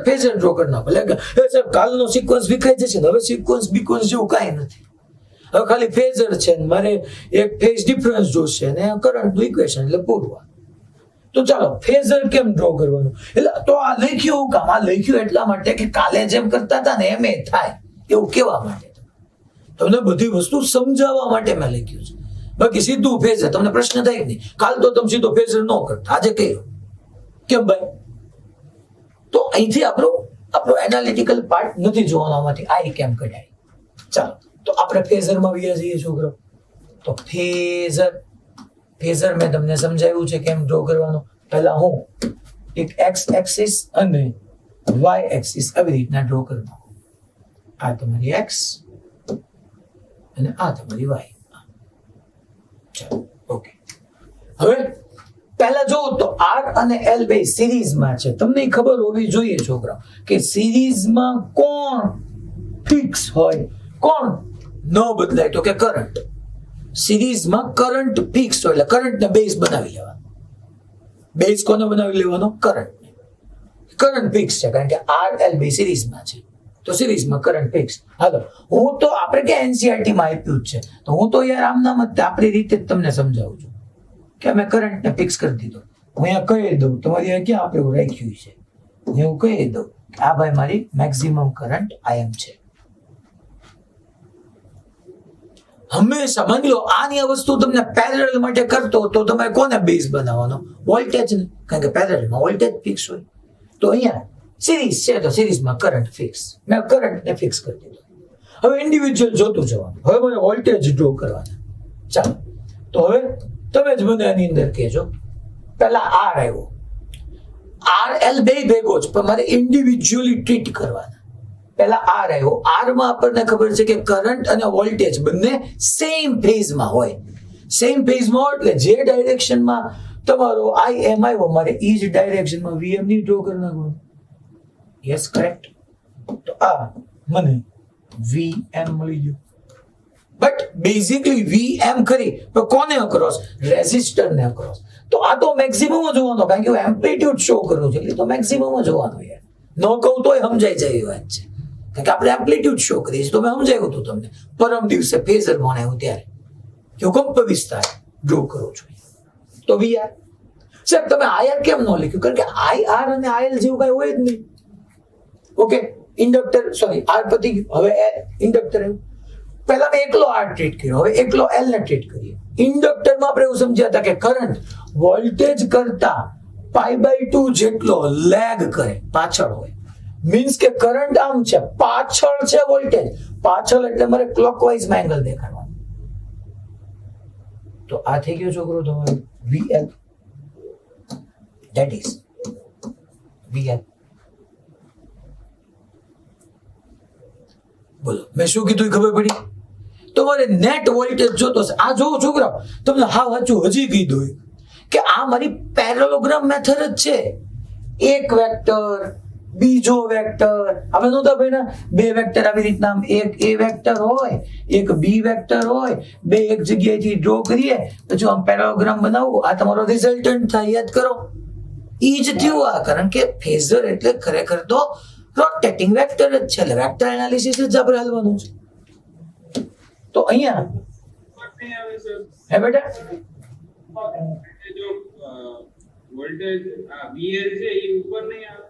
ફેઝર ડ્રો કરી નાખું. એટલે સાહેબ કાલનો સિક્વન્સ વિખાઈ જશે ને, હવે સિક્વન્સ બીક્વન્સ જેવું કાંઈ નથી. હવે ખાલી ફેઝર છે ને મારે એક ફેઝ ડિફરન્સ જોશે ને કરંટનું ઇક્વેશન એટલે પૂરવા. તો ચાલો ફેઝર કેમ ડ્રો કરવાનું? એટલે તો આ લખ્યું કામ? આ લખ્યું એટલા માટે કે કાલે જેમ કરતા હતા ને એમ એ થાય એવું કેવા માટે, તમને બધી વસ્તુ સમજાવવા માટે મેં લખ્યું છે. બાકી સીધું ફેઝર તમને પ્રશ્ન થાય કે નહીં, કાલ તો તમે સીધો ફેઝર ન કરતા, આજે કહ્યું કેમ ભાઈ? તો અહીંથી આપણો એનાલિટિકલ પાર્ટ નથી જોવાનો, આમાંથી આઈ કેમ કઢાય. ચાલો તો આપણે ફેઝરમાં વ્યા જઈએ છોકરો. તો ફેઝર મેં તમને સમજાવ્યું છે કેમ ડ્રો કરવાનો. પહેલા હું એક એક્સ એક્સિસ અને વાય એક્સિસ આવી રીતના ડ્રો કરવાનો. આ તમારી એક્સ અને આ તમારી વાય. ચાલો ઓકે. હવે પહેલા જો તો R અને L બે સિરીઝમાં છે. તમને ખબર હોવી જોઈએ છોકરા કે સિરીઝમાં કોણ ફિક્સ હોય, કોણ ન બદલાય? તો કે કરંટ. સિરીઝમાં કરંટ ફિક્સ હોય એટલે કરંટને બેઝ બનાવી લેવાનો. બેઝ કોને બનાવી લેવાનો? કરંટ. કરંટ ફિક્સ છે કારણ કે R L બે સિરીઝમાં છે, તો સિરીઝમાં કરંટ ફિક્સ. હાલો હું તો આપણે કે NCERT માં આપ્યું જ છે, તો હું તો યાર આમ નામ જ આપણી રીતે જ તમને સમજાવું છું કે અમે કરંટને ફિક્સ કરી દીધો. હું અહીંયા કહી દઉં, તમારી અહીંયા ક્યાં આપણે એવું રાખ્યું છે, હું એવું કહી દઉં કે આ ભાઈ મારી મેક્સિમમ કરંટ IM છે. હંમેશા માની લો આની આ વસ્તુ તમને પેરેલલ માટે કરતો તો તમારે કોને બેઝ બનાવવાનો? વોલ્ટેજ ને, કારણ કે પેરેલલમાં વોલ્ટેજ ફિક્સ હોય. તો અહીંયા સિરીઝ છે તો સિરીઝમાં કરંટ ફિક્સ. મેં કરંટને ફિક્સ કરી દીધો. હવે ઇન્ડિવિજ્યુઅલ જોતું જવાનું. હવે મને વોલ્ટેજ ડ્રો કરવાના. ચાલો તો હવે તમે જ મને આની અંદર કહેજો. પહેલા R આવ્યો, RL બે ભેગો જ, પણ મારે ઇન્ડિવિજ્યુઅલી ટ્રીટ કરવાના. પહેલા R આવ્યો. R માં આપણને ખબર છે કે કરંટ અને વોલ્ટેજ બંને સેમ ફેઝમાં હોય. સેમ ફેઝમાં હોય એટલે જે ડાયરેક્શનમાં તમારો IM આવ્યો મારે એ જ ડાયરેક્શનમાં VM ની ડ્રો કરી નાખવાનું. Yes correct. તો આ મને VM મળી ગયું. બટ બેઝિકલી VM ખરી પણ કોને અક્રોસ? રેઝિસ્ટર ને અક્રોસ. તો આ તો મેક્સિમમ જોવાનો, કારણ કે હું એમ્પ્લિટ્યુડ શો કરું છું એટલે તો મેક્સિમમ જોવાનો યાર. ન કહું તોય સમજાઈ જાય એવી વાત છે, કારણ કે આપણે એમ્પ્લિટ્યુડ શો કરીએ છીએ. તો મેં સમજાવ્યું હતું તમને પરમ દિવસે ફેઝર ભણાવ્યું ત્યારે કે હું કંપ વિસ્તાર ડ્રો કરું છું. તો VR સાહેબ તમે IR કેમ ન લખ્યું? કારણ કે IR અને IL જેવું કઈ હોય જ નહીં. ઓકે, ઇન્ડક્ટર સોરી R પતી ગયું, હવે ઇન્ડક્ટર આવ્યું. પહેલા મેં એકલો R ટ્રીટ કર્યો, હવે એકલો L ને ટ્રીટ કરીએ. ઇન્ડક્ટરમાં આપણે એવું સમજ્યા હતા કે કરંટ વોલ્ટેજ કરતા π/2 જેટલો લેગ કરે, પાછળ હોય. મીન્સ કે કરંટ આમ છે, પાછળ છે વોલ્ટેજ, પાછળ એટલે મારે ક્લોકવાઇઝ માં એંગલ દેખાડવાનો. તો આ થઈ ગયો છોકરો તમારું VL, that is VL. બોલો મેં શું કીધું ખબર પડી? તમારે નેટ વોલ્ટેજ જોતો છે. આ જો છોકરા તમને હા સાચું હજી કીધું કે આ મારી પેરેલોગ્રામ મેથડ જ છે. એક વેક્ટર, બીજો વેક્ટર, આપણે નહોતા ભાઈ ના બે વેક્ટર આવી રીતના, એક A વેક્ટર હોય, એક B વેક્ટર હોય, બે એક જગ્યાએથી ડ્રો કરીએ, પછી આમ પેરેલોગ્રામ બનાવવું, આ તમારો રિઝલ્ટન્ટ થાય. યાદ કરો, ઈ જ થયું આ. કારણ કે ફેઝર એટલે ખરેખર તો રોટેટિંગ વેક્ટર જ છે, એટલે વેક્ટર એનાલિસિસ જ આપણે હલવાનું છે. તો અહીંયા હે બેટા જો વોલ્ટેજ VL છે એ ઉપર નહીં આવે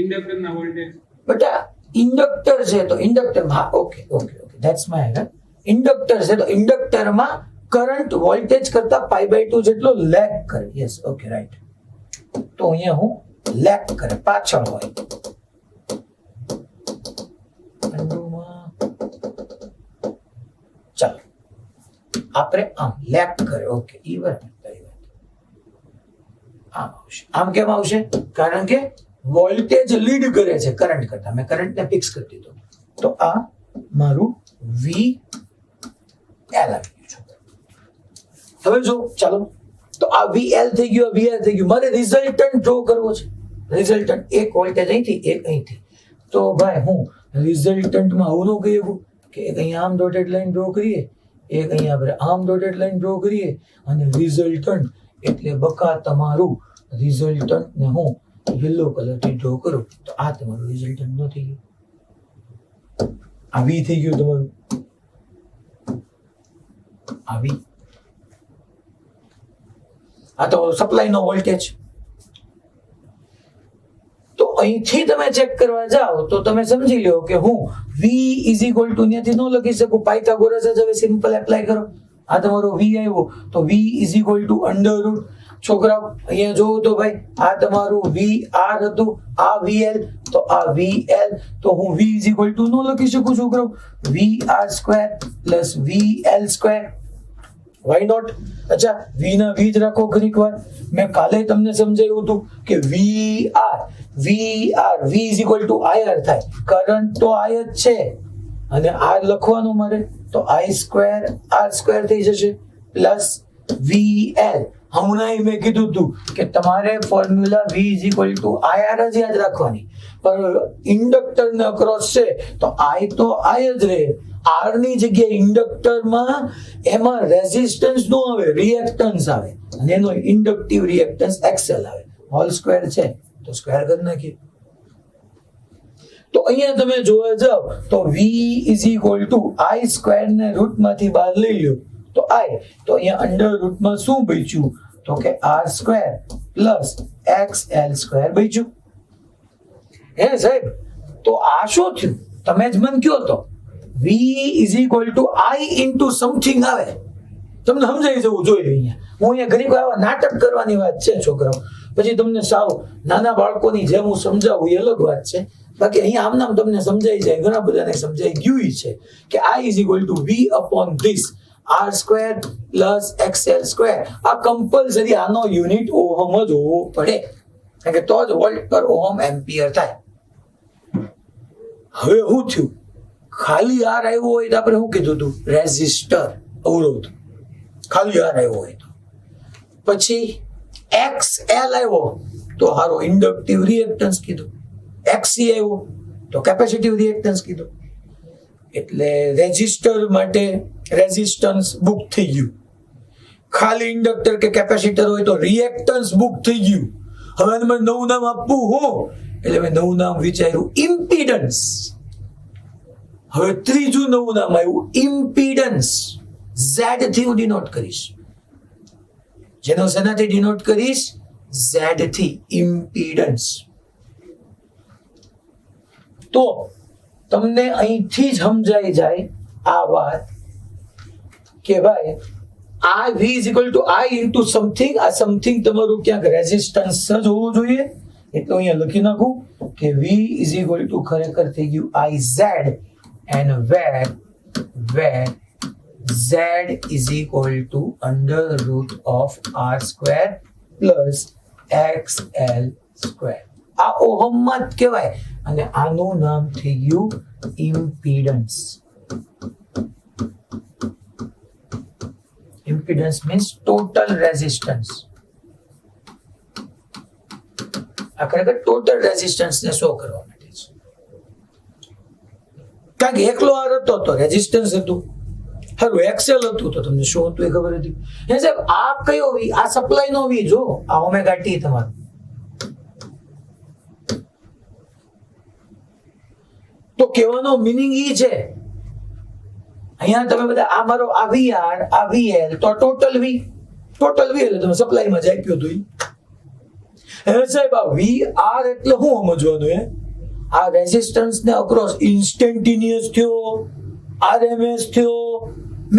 ઇન્ડક્ટરના વોલ્ટેજ. બેટા ઇન્ડક્ટર છે તો ઇન્ડક્ટર માં okay okay okay that's my inductor છે તો ઇન્ડક્ટરમાં કરંટ વોલ્ટેજ કરતા π/2 જેટલો લેગ કરે. Yes okay right. તો અહીંયા હું લેગ કરે, પાછળ હોય. ચાલો આપણે આમ લેગ કરે. ઓકે ઈ બરાબર તારી વાત. આમ આવશે. આમ કેમ આવશે? કારણ કે વોલ્ટેજ લીડ કરે છે કરંટ કરતા. મેં કરંટને ફિક્સ કરી દીધો. તો આ મારું VL આવી ગયું છે. હવે જો ચાલો, તો આ VL થઈ ગયું, VR થઈ ગયું. મારે રિઝલ્ટન્ટ ડ્રો કરવો છે. રિઝલ્ટન્ટ એક વોલ્ટેજ અહીંથી, એક અહીંથી. તો ભાઈ હું રિઝલ્ટન્ટમાં આવું ન કહી શકું કે એક અહીંયા આમ ડોટેડ લાઈન ડ્રો કરીએ, એક અહીંયા આપણે આમ ડોટેડ લાઈન ડ્રો કરીએ, અને રિઝલ્ટન્ટ એટલે બકા તમારું રિઝલ્ટન્ટ ને હું યલો કલરથી ડ્રો કરું. તો આ તમારું રિઝલ્ટન્ટ ન થઈ ગયું. આ V થઈ ગયું તમારું. આ V, આ તો સપ્લાય નો વોલ્ટેજ. તો અહીંથી તમે ચેક કરવા જાઓ તો તમે સમજી લો કે હું V ઇઝ ઇક્વલ ટુ ત્યાંથી ન લખી શકું. પાયથાગોરસ જ હવે સિમ્પલ એપ્લાય કરો. આ તમારો V આવ્યો તો V is equal two under root. છોકરાઓ અહીંયા જોવો તો ભાઈ આ તમારું VR હતું, આ VL, તો આ VL. તો હું V ઇઝ ઇક્વલ ટુ ન લખી શકું છોકરાઓ VR² plus VL². Why not? અચ્છા V ના V જ રાખો ઘણીક વાર. મેં કાલે તમને સમજાવ્યું હતું કે VR V is equal two IR થાય. કરંટ તો I જ છે અને R લખવાનું મારે, તો I² R² થઈ જશે પ્લસ VL. હમણાં મેં કીધું હતું કે તમારે formula V is equal two IR જ યાદ રાખવાની, પણ ઇન્ડક્ટર ને અક્રોસ છે તો I તો I જ રહે. R ની જગ્યાએ ઇન્ડક્ટરમાં એમાં રેઝિસ્ટન્સ નો આવે, રિએક્ટન્સ આવે, અને એનો ઇન્ડક્ટિવ રિએક્ટન્સ XL આવે. હોલ સ્ક્વેર છે તો સ્ક્વેર કરી નાખીએ. તો અહીંયા તમે જોવા જાવ તો V is equal two I² ને રૂટમાંથી બહાર લઈ લો તો I, તો અહીંયા અંડર રૂટમાં શું બચ્યું? તો કે R² પ્લસ XL² બચ્યું. હે સાહેબ, તો આ શું થયું? તમે જ મને કયો તો V is equal two I into something આવે. તમને સમજાઈ જવું જોઈએ. અહીંયા હું અહીંયા ઘણી વાર નાટક કરવાની વાત છે છોકરાઓ, પછી તમને સાવ નાના બાળકોની જેમ હું સમજાવું એ અલગ વાત છે. બાકી અહીંયા આમ નામ તમને સમજાઈ જાય, ઘણા બધાને સમજાઈ ગયું છે કે I is equal two V upon this R² plus XL². આ કમ્પલસરી આનો યુનિટ ઓહમ જ હોવો પડે, કારણ કે તો જ વોલ્ટ પર ઓહમ એમ્પિયર થાય. હવે શું થયું? ખાલી R આવ્યો હોય તો આપણે શું કીધું હતું? રેઝિસ્ટર, અવરોધ. ખાલી R આવ્યો હોય તો પછી XL આવ્યો તો હારો ઇન્ડક્ટિવ રિએક્ટન્સ કીધું. XC આવ્યો તો કેપેસિટિવ રિએક્ટન્સ કીધું. એટલે રેઝિસ્ટર માટે રેઝિસ્ટન્સ બુક થઈ ગયું. ખાલી ઇન્ડક્ટર કે કેપેસિટર હોય તો રિએક્ટન્સ બુક થઈ ગયું. હવે મને નવું નામ આપવું હું, એટલે મેં નવું નામ વિચાર્યું ઇમ્પિડન્સ. હવે ત્રીજું નવું નામ આવ્યું ઇમ્પિડન્સ. ઝેડ થી હું ડિનોટ કરીશ, જેનો શેનાથી ડિનોટ કરીશ? ઝેડ થી, ઇમ્પિડન્સ. તો તમને અહીંથી જ સમજાઈ જાય આ વાત કે ભાઈ આ V is equal to I into something. આ સમથિંગ તમારું ક્યાંક રેઝિસ્ટન્સ જ હોવું જોઈએ. એટલે અહીંયા લખી નાખું કે V is equal to ખરેખર થઈ ગયું IZ, and where Z is equal to under root of R square plus XL square. આ ઓહમમાં જ કહેવાય અને આનું નામ થઈ ગયું impedance. Impedance means total resistance. આ ખરેખર ટોટલ રેઝિસ્ટન્સ ને શો કરવા માટે છે. કારણ કે એકલો આર હતો તો રેઝિસ્ટન્સ હતું, હારું એક્સેલ હતું તો તમને શું હતું એ ખબર હતી. હે સાહેબ આ કયો વી? આ સપ્લાય નો વી. જો આ ઓમેગા ટી તમારું. તો કહેવાનો મિનિંગ ઈ છે અહીંયા તમે બધા આ મારો આ વીઆર આ વીએલ તો ટોટલ વી એટલે તમે સપ્લાયમાં જ આપ્યું હતું. હવે સાહેબ આ વીઆર એટલે શું સમજવાનું? હે આ રેઝિસ્ટન્સ ને અક્રોસ ઇન્સ્ટન્ટેનિયસ થયો, આરએમએસ થયો,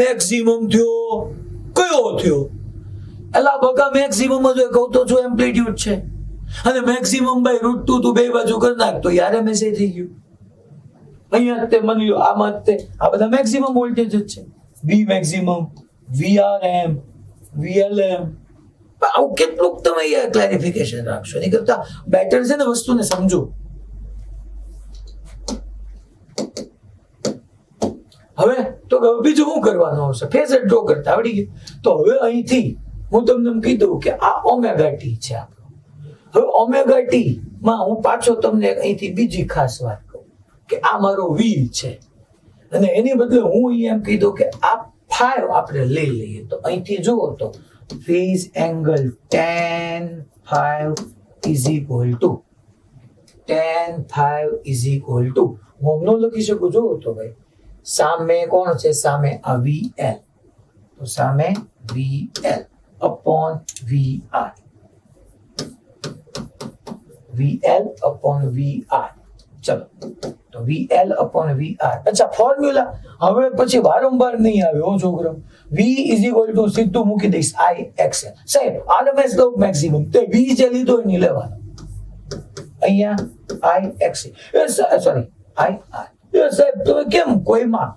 મેક્સિમમ થયો, કયો થયો? એલા બગા મેક્સિમમ જ કહું તો જો એમ્પ્લિટ્યુડ છે અને મેક્સિમમ બાય √2 તું બે બાજુ કરી નાખ તો આરએમએસ થઈ ગયું. અહીંયા તે માની લો આમાં તે આ બધા મેક્સિમમ વોલ્ટેજ જ છે. વી મેક્સિમમ, વીઆરએમ, વીએલએમ. આવું કેટલુંક તમે ક્લેરિફિકેશન રાખશો, નહીં કરતા બેટર છે ને વસ્તુને સમજો. હવે તો બીજું શું કરવાનું આવશે? ફેઝર ડ્રો કરતા આવડી ગયું. તો હવે અહીંથી હું તમને કીધું કે આ ઓમેગા ટી છે આપણો. હવે ઓમેગા ટી માં હું પાછો તમને અહીંથી બીજી ખાસ વાત કે આ મારો વી છે અને એની બદલે હું અહીંયા એમ કીધું કે આ 5 આપણે લઈ લઈએ. તો અહીંથી જુઓ તો phase angle tan 5 is equal to હું હમણાં લખી શકું. જુઓ તો ભાઈ સામે કોણ છે? સામે આ VL. તો સામે VL upon VR. VL upon VR. ચલો તો VL upon VR. અચ્છા ફોર્મ્યુલા હવે પછી વારંવાર નહીં આવે હો છોકરો. V is equal to સીધું મૂકી દઈશ IXL. સાહેબ RMS લો મેક્સિમમ તે V જે લીધો એ નહીં લેવાનો. અહીંયા IXL સોરી IR. સાહેબ તમે કેમ કોઈમાં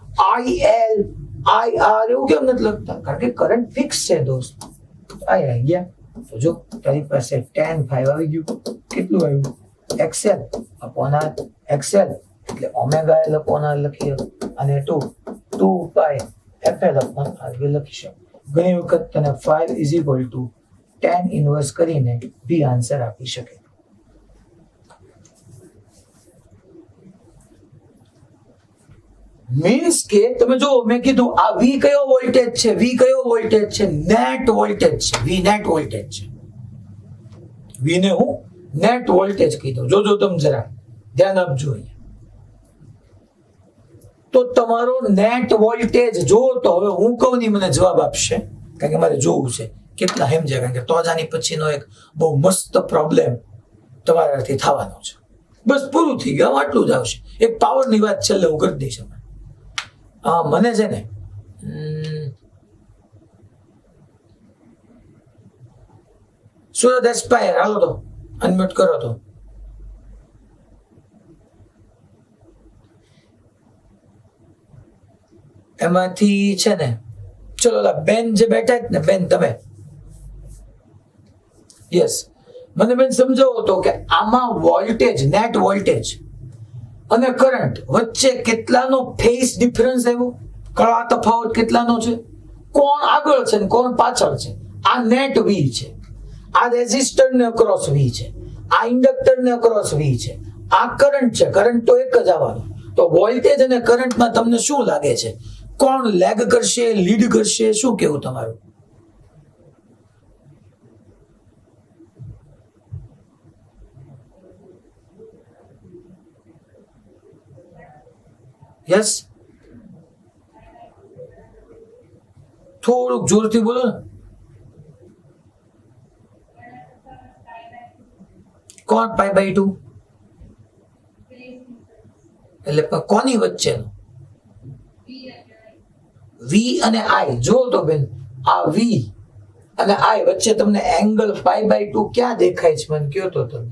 IL IR એવું કેમ નથી લખતા? કારણ કે કરંટ ફિક્સ છે દોસ્ત. આવી ગયા તો જો તારી પાસે tan 5 આવી ગયું. કેટલું આવ્યું? XL upon R. XL એટલે ઓમેગા L upon R લખીએ અને 2 pi FL upon R લખી શકો. ઘણી વખત તને 5 is equal to tan inverse કરીને બી આન્સર આપી શકે. મીન્સ કે તમે જો મેં કીધું આ V કયો વોલ્ટેજ છે? V કયો વોલ્ટેજ છે? નેટ વોલ્ટેજ છે. V નેટ વોલ્ટેજ છે. V ને હું નેટ વોલ્ટેજ કીધું. જોજો તમે જરા ધ્યાન આપજો. તો તમારો નેટ વોલ્ટેજ જો તો હવે હું કહું નહીં મને જવાબ આપશે, કારણ કે મારે જોવું છે કેટલા સમજે. કારણ કે તો જાની પછીનો એક બહુ મસ્ત પ્રોબ્લેમ તમારાથી થવાનો છે. બસ પૂરું થઈ ગયું. આટલું જ આવશે. એક પાવરની વાત છેલ્લે હું કરી દઈશ. મને છે ને સુરત એસ્પાયર હાલો તો અનમ્યુટ કરો તો. એમાંથી છે ને ચલો બેન જે બેઠા જ ને બેન તમે યસ મને બેન સમજાવો તો કે આમાં વોલ્ટેજ નેટ વોલ્ટેજ અને કરંટ વચ્ચે કેટલાનો ફેઝ ડિફરન્સ આવ્યો? કળા તફાવત કેટલાનો છે? કોણ આગળ છે ને કોણ પાછળ છે? આ નેટ વી છે. આ રેઝિસ્ટર ને અક્રોસ વી છે. આ ઇન્ડક્ટર ને અક્રોસ વી છે. આ કરંટ છે, કરંટ તો એક જ આવવાનો. તો વોલ્ટેજ અને કરંટમાં તમને શું લાગે છે, કોણ લેગ કરશે, લીડ કરશે? શું કેવું તમારું? યસ, થોડુંક જોરથી બોલો ને. કોણ π/2? એટલે કોની વચ્ચેનું? વી અને આઈ. જો તો બેન, આ વી અને આઈ વચ્ચે તમને એંગલ π/2 ક્યાં દેખાય છે? મને કયો તો તમે.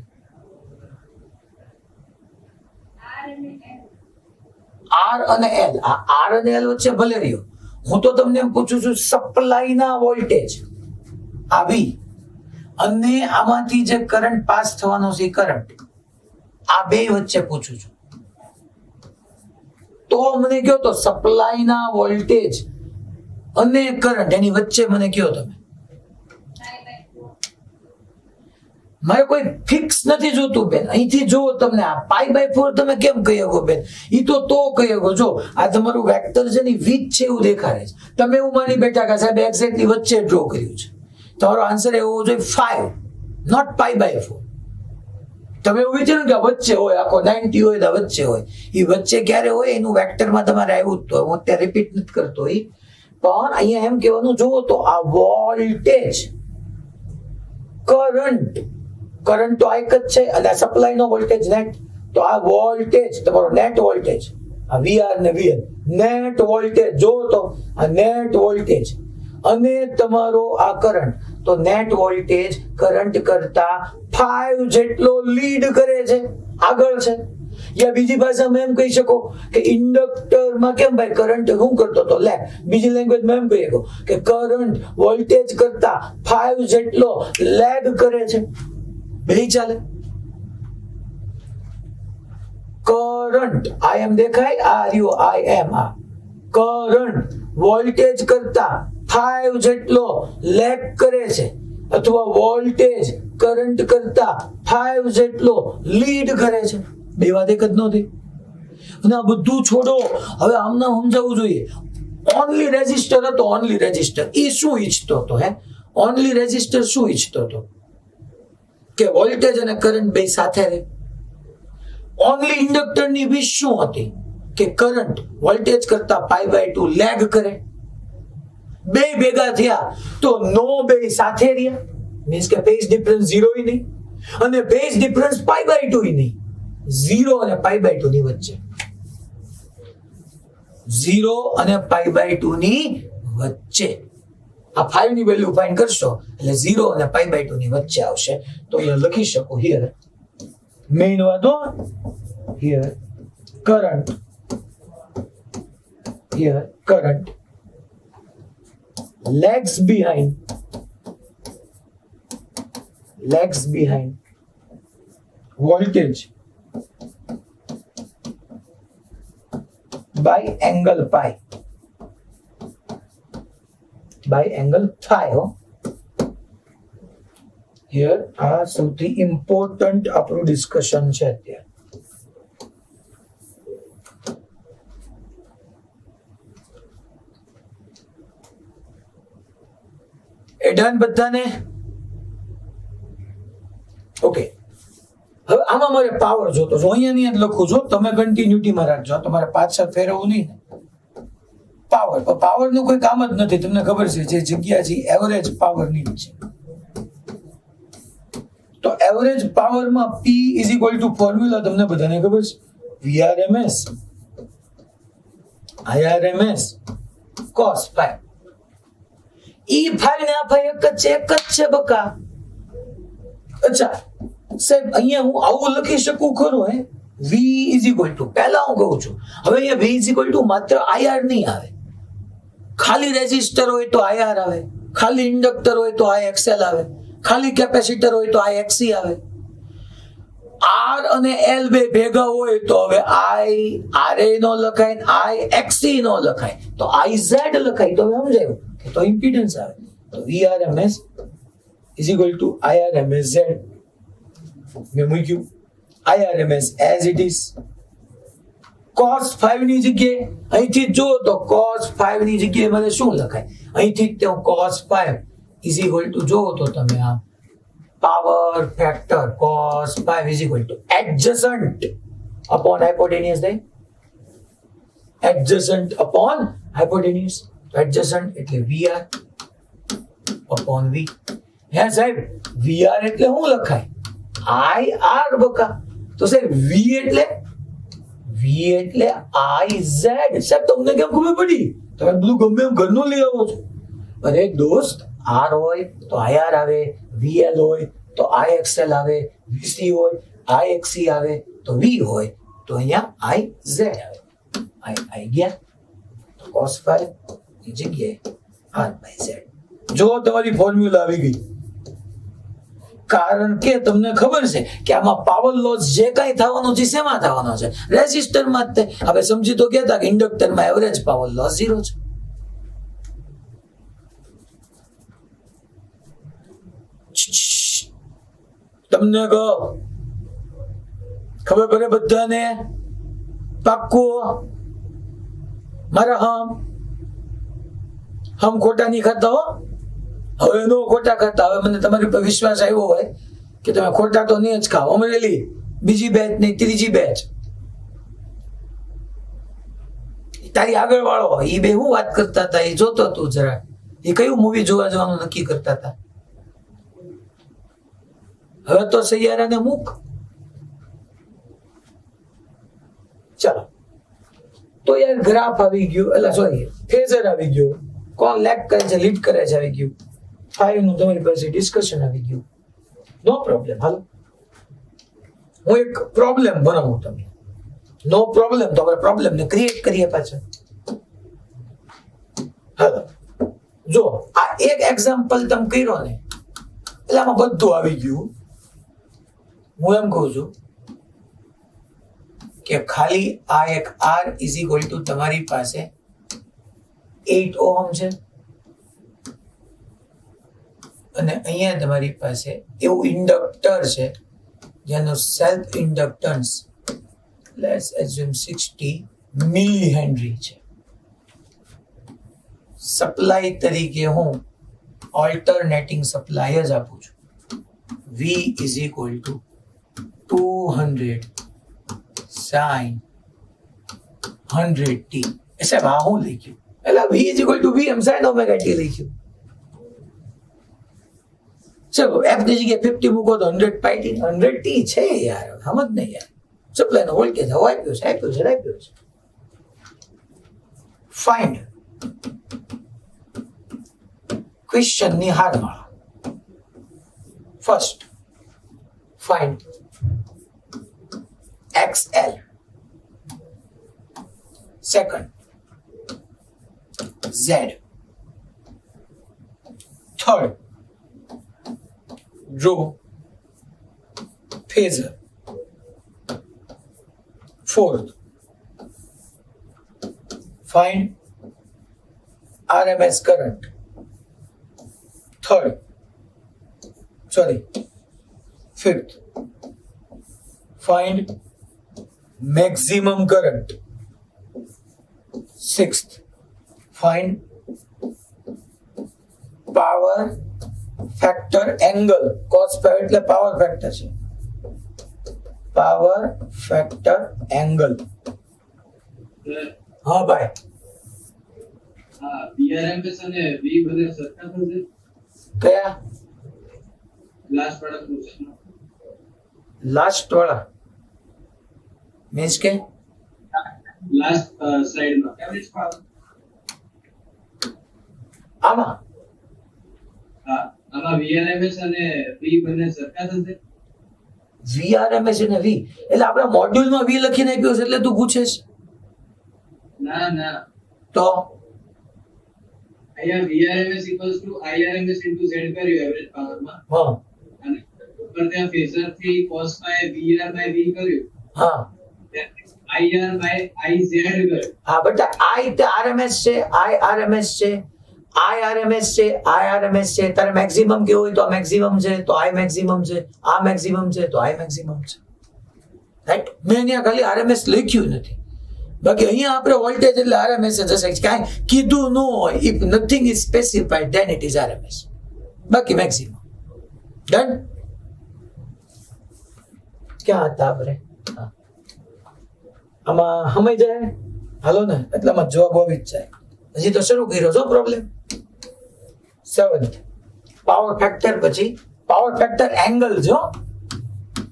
આર અને એલ. આ આર અને એલ વચ્ચે ભલે રહ્યો. હું તો તમને એમ પૂછું છું, સપ્લાયના વોલ્ટેજ આ વી અને આમાંથી જે કરંટ પાસ થવાનો છે કરંટ, આ બે વચ્ચે પૂછું છું. તો મને કયો તો સપ્લાયના વોલ્ટેજ અને કરંટ એની વચ્ચે મને કયો તમે. મારે કોઈ ફિક્સ નથી જોતું બેન. અહીંથી જો તમને આ π/4 તમે કેમ કહી શકો બેન? ઈ તો કહી શકો. જો આ તમારું વેક્ટર છે ને વીજ છે એવું દેખાડે છે. તમે એવું માની બેઠા કે સાહેબ એક્ઝેક્ટલી વચ્ચે ડ્રો કર્યું છે. તમારો આન્સર એવો હોવો જોઈએ 5, નોટ π/4. તમે એવું વિચારો કે વચ્ચે હોય, આખો 90 હોય તો વચ્ચે હોય. એ વચ્ચે ક્યારે હોય એનું વેક્ટરમાં તમારે આવ્યું જ તો. હું અત્યારે રિપીટ નથી કરતો એ, પણ અહીંયા એમ કહેવાનું જુઓ તો આ વોલ્ટેજ, કરંટ તો આ એક જ છે અને સપ્લાય નો વોલ્ટેજ નેટ. તો આ વોલ્ટેજ તમારો નેટ વોલ્ટેજ, આ વીઆર ને વીએલ નેટ વોલ્ટેજ. જો તો આ નેટ વોલ્ટેજ અને તમારો આ કરંટ, તો નેટ વોલ્ટેજ કરંટ કરતા 5 જેટલો લીડ કરે છે, આગળ છે. યા બીજી ભાષામાં એમ કહી શકો કે ઇન્ડક્ટરમાં કેમ ભાઈ કરંટ શું કરતો હતો, લે બીજી લેંગ્વેજમાં એમ કહી શકો કે કરંટ વોલ્ટેજ કરતા 5 જેટલો લેગ કરે છે. બે ચાલે. કરંટ આઈ એમ દેખાય, આ રહ્યો આઈ એમ. આ કરંટ વોલ્ટેજ કરતા 5 જેટલો લેગ કરે છે, અથવા વોલ્ટેજ કરંટ કરતા 5 જેટલો લીડ કરે છે. બે વાત એક જ નહોતી. અને આ બધું છોડો, હવે આમને સમજાવવું જોઈએ. ઓનલી રેઝિસ્ટર હતો, ઓનલી રેઝિસ્ટર. એ શું ઈચ્છતો હતો? ઓનલી રેઝિસ્ટર શું ઈચ્છતો હતો? કે વોલ્ટેજ અને કરંટ બે સાથે રહે. ઓનલી ઇન્ડક્ટરની વીજ શું હતી? કે કરંટ વોલ્ટેજ કરતા π/2 લેગ કરે. બે ભેગા થયા તો નો બે સાથે રહ્યા, મીન્સ કે ફેઝ ડિફરન્સ 0 ય નહીં અને ફેઝ ડિફરન્સ π/2 ય નહીં. 0 અને π/2 ની વચ્ચે, 0 અને π/2 ની વચ્ચે. આ 5 ની વેલ્યુ ફાઇન્ડ કરશો એટલે 0 અને π/2 ની વચ્ચે આવશે. તો અહીંયા લખી શકો, હિયર મેઇન વાતો, here current, here current lags behind voltage by angle pi, by angle phi. Here આ સૌથી ઇમ્પોર્ટન્ટ આપણું ડિસ્કશન છે અત્યારે. એ ડન બધાને? ઓકે. હવે આમાં મારે પાવર જોતો છો, અહીંયાની જ લખું છું, તમે કન્ટિન્યુટીમાં રાખજો, તમારે પાછળ ફેરવવું નહીં. પાવર નું કોઈ કામ જ નથી, તમને ખબર છે. જે જગ્યા છે એવરેજ પાવરની છે. તો એવરેજ પાવરમાં P = ફોર્મ્યુલા તમને બધાને ખબર છે, VRMS IRMS cos phi. ઈ ફાઈ ને આ ફાઈ એક જ છે બકા. અચ્છા સાહેબ, અહીંયા હું આવું લખી શકું ખરું? V = પહેલા હું કહું છું, હવે અહીંયા V = માત્ર IR નહીં આવે. ખાલી રેઝિસ્ટર હોય તો IR આવે, ખાલી ઇન્ડક્ટર હોય તો IXL આવે, ખાલી કેપેસિટર હોય તો IXC આવે. R અને L બે ભેગા હોય તો હવે IRA નો લખાય, IXC નો લખાય, તો IZ લખાય. તો સમજાયું કે તો ઇમ્પિડન્સ આવે. તો VRMS = IRMS Z મેં મૂક્યું. IRMS as it is. cos 5 ની જગ્યાએ અહીંથી જો તો cos 5 ની જગ્યાએ મને શું લખાય? અહીંથી જ તે cos 5 is equal to જો તો તમે આ power factor cos 5 is equal to adjacent upon hypotenuse થાય. adjacent upon hypotenuse. adjacent એટલે VR upon V. હે સાહેબ, VR એટલે શું લખાય? IR બકા. તો સાહેબ V એટલે IZ. સાહેબ તમને કેમ ખબર પડી? તમે બધું ગમે એમ ઘરનું લઈ આવો છો. અરે દોસ્ત, R હોય તો IR આવે, VL હોય તો IXL આવે, VC હોય IXC આવે, તો V હોય તો અહીંયા IZ આવે. I ગયા તો cos 5 ની જગ્યાએ R/Z. જો તમારી ફોર્મ્યુલા આવી ગઈ. કારણ કે તમને ખબર છે કે આમાં પાવર લોસ જે કાંઈ થવાનું છે શેમાં થવાનો છે? રેઝિસ્ટરમાં જ તે. હવે સમજી તો કહેતા કે ઇન્ડક્ટરમાં એવરેજ પાવર લોસ 0 છે. તમને કહો, ખબર પડે બધાને? પાક્કું? મારા હમ ખોટા નહીં ખાતા હો. હવે નો ખોટા ખાતા. હવે મને તમારી પર વિશ્વાસ આવ્યો હોય કે તમે ખોટા તો નહીં જ ખાઓ. અમરેલી બીજી બેચ નહીં, ત્રીજી બેચ. તારી આગળ વાળો એ બે હું વાત કરતા હતા એ જોતો તું જરા. એ કયું મૂવી જોવા જવાનું નક્કી કરતા હતા? હવે તો સૈયારાને મૂક. ચાલો તો યાર ગ્રાફ આવી ગયું, એટલે સોરી ફેઝર આવી ગયું. કોણ લેગ કરે છે, લીડ કરે છે આવી ગયું. 5 નું તમારી પાસે ડિસ્કશન આવી ગયું. નો પ્રોબ્લેમ. હાલો હું એક પ્રોબ્લેમ બનાવું તમને. નો પ્રોબ્લેમ તો આપણે પ્રોબ્લેમ ને ક્રિએટ કરીએ પાછા. હાલો જો આ એક એક્ઝામ્પલ તમે કર્યો ને એટલે આમાં બધું આવી ગયું. હું એમ કહું છું કે ખાલી આ એક R is equal to તમારી પાસે 8 ઓહમ છે અને અહીંયા તમારી પાસે એવું ઇન્ડક્ટર છે જેનો self inductance let's assume 60 milli henry છે. સપ્લાય તરીકે હું ઓલ્ટરનેટિંગ સપ્લાય જ આપું છું. V is equal to 200 sin 100t. ऐसे बाहु लिखियो એટલે V is equal to Vm sin omega t लिखियो. चलो f ની જગ્યાએ 50 મૂકો તો 100 pi t 100t છે યાર. સમજ નહીં યાર. સપ્લાય નો વોલ્ટેજ હવે આપ્યો છે. ફાઇન્ડ ક્વેશ્ચન ની હારમાળા. First find XL. Second, Z. Third, draw phasor. Fourth, find RMS current. Fifth, find maximum current. Sixth, find power factor angle. Cos 5 એટલે power factor છે. Power factor angle. હા ભાઈ. હા, PRMS અને V બંને સરખા થશે? કયા? લાસ્ટ વાળા ક્વેશ્ચન. લાસ્ટ વાળા मीन्स के લાસ્ટ સ્લાઇડ માં એવરેજ પાવર. આમાં હા, આમાં VRMS અને V બંને સરખા થશે? VRMS અને V એટલે આપણા મોડ્યુલમાં V લખીને આપ્યું છે એટલે તું પૂછે છે? ના તો અહીંયા VRMS IRMS Z કર્યું એવરેજ પાવર માં. હા અને ઉપર ત્યાં ફેઝર થી cos phi VR/V કર્યું. હા IR/IZ કર્યું. હા બેટા I તે RMS છે, IRMS છે, IRMS છે, IRMS છે. તારે મેક્સિમમ કેવું હોય તો આ મેક્સિમમ છે, તો I મેક્સિમમ છે. આ મેક્સિમમ છે તો I મેક્સિમમ છે. રાઈટ? મેં અહીંયા ખાલી RMS લખ્યું નથી, બાકી અહીંયા આપણે વોલ્ટેજ એટલે RMS જ હશે. કાંઈ કીધું ન હોય, if nothing is specified then it is RMS, બાકી મેક્સિમમ. ડન? ક્યાં હતા આપણે? હા, આમાં સમય જાય હાલો ને, એટલામાં જવાબ આવી જ જાય. હજી તો શરૂ કર્યો છો પ્રોબ્લેમ. 7th પાવર ફેક્ટર, પછી પાવર ફેક્ટર એંગલ જો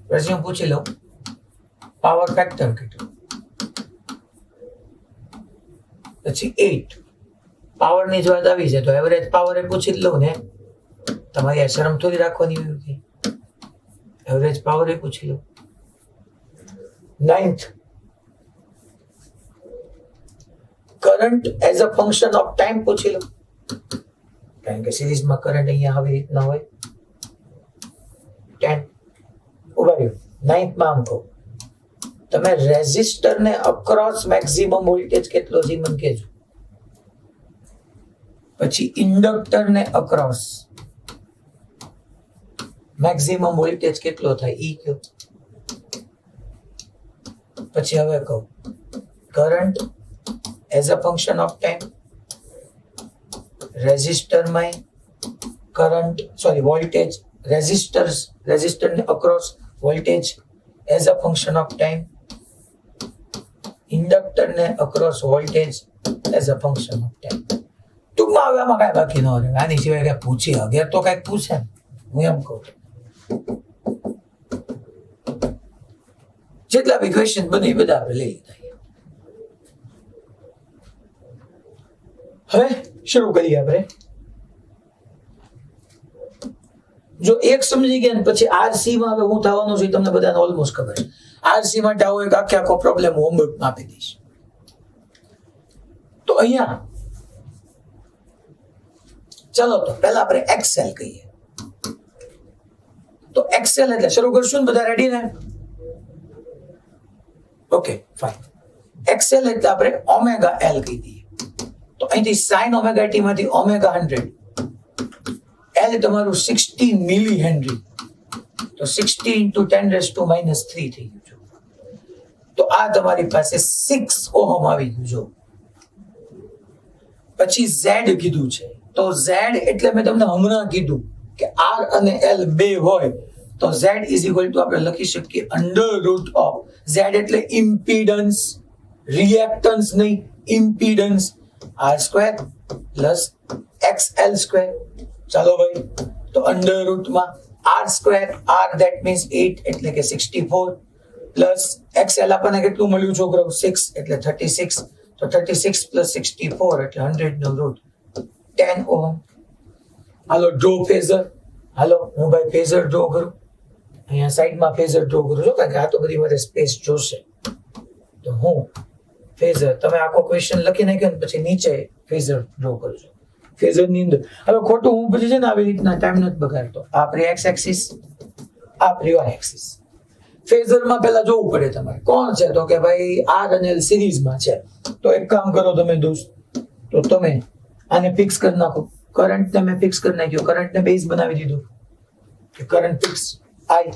પછી હું પૂછી લઉં પાવર ફેક્ટર કેટલું. પછી 8 પાવરની જ વાત આવી છે તો એવરેજ પાવર એ પૂછી જ લઉં ને. તમારી આ શરમ થોડી રાખવાની હોય, એવરેજ પાવર એ પૂછી લઉં. 9th current as a function of time પૂછી લો, કારણ કે સિરીઝમાં કરંટ અહીંયા આવી રીતના હોય. 10 ઉભા રહ્યો. 9th માં આમ કહું, તમે રેઝિસ્ટરને અક્રોસ મેક્સિમમ વોલ્ટેજ કેટલો છે મને કહેજો. પછી ઇન્ડક્ટરને અક્રોસ મેક્સિમમ વોલ્ટેજ કેટલો થાય ઈ કયો. પછી હવે કહું current as a function of time, રેઝિસ્ટરમાં કરંટ વોલ્ટેજ, રેઝિસ્ટરને across voltage as a function of time, ઇન્ડક્ટરને across voltage as a function of time. ટૂંકમાં હવે આમાં કાંઈ બાકી ન રહે. આની સિવાય કાંઈ પૂછી અગેર તો કાંઈક પૂછે ને, હું એમ કહું. જેટલા બી ક્વેશ્ચન બને બધા આપણે લઈ લીધા. હવે શરૂ કરીએ આપણે. જો એક સમજી ગયા ને પછી RC માં હવે હું થવાનું છે તમને બધાને ઓલમોસ્ટ ખબર છે. RC માટે આવો એક આખો પ્રોબ્લેમ હોમવર્કમાં આપી દઈશ. તો અહીંયા ચલો તો પહેલા આપણે એક્સેલ કહીએ. તો એક્સેલ એટલે શરૂ કરશું ને બધા રેડી ને? Okay fine. એક્સેલ એટલે આપણે ઓમેગા L કહી દઈએ. તો અહીંથી sin ઓમેગા t માંથી ઓમેગા 100, L તમારું 60 મિલી હેનરી, તો 60 into 10⁻³ થઈ ગયું છે. તો આ તમારી પાસે 6 ઓહમ આવી ગયું જો. પછી Z કીધું છે, તો Z એટલે મેં તમને હમણાં કીધું કે R અને L બે હોય તો Z આપણે લખી શકીએ √ Z એટલે ઇમ્પીડન્સ, રિએક્ટન્સ નહીં, ઇમ્પીડન્સ. R² plus XL². ચાલો ભાઈ, તો √ R², R that means 8 એટલે કે 64 પ્લસ XL આપણને કેટલું મળ્યું છોકરાઓ? 6 એટલે 36. તો 36 પ્લસ 64 એટલે 100 નો રૂટ 10 ઓહમ. હાલો ડ્રો ફેઝર. હાલો હું ભાઈ ફેઝર ડ્રો કરું. અહીંયા સાઈડમાં ફેઝર ડ્રો કરું છું કારણ કે આ તો બધી મારે સ્પેસ જોશે. તો હું ફેઝર, તમે આખો ક્વેશ્ચન લખી નાખ્યો ને પછી નીચે ફેઝર ડ્રો કરજો. ફેઝર ની અંદર હવે ખોટું હું પછી છે ને આવી રીતના ટાઈમ નથી બગાડતો. આ આપણી એક્સ એક્સિસ, આ આપણી વાય એક્સિસ. ફેઝરમાં પહેલા જોવું પડે તમારે કોણ છે, તો કે ભાઈ આર અને એલ સિરીઝમાં છે. તો એક કામ કરો તમે દોસ્ત, તો તમે આને ફિક્સ કરી નાખો. કરંટને મેં ફિક્સ કરી નાખ્યો, કરંટને બેઝ બનાવી દીધો કે કરંટ ફિક્સ આઈ.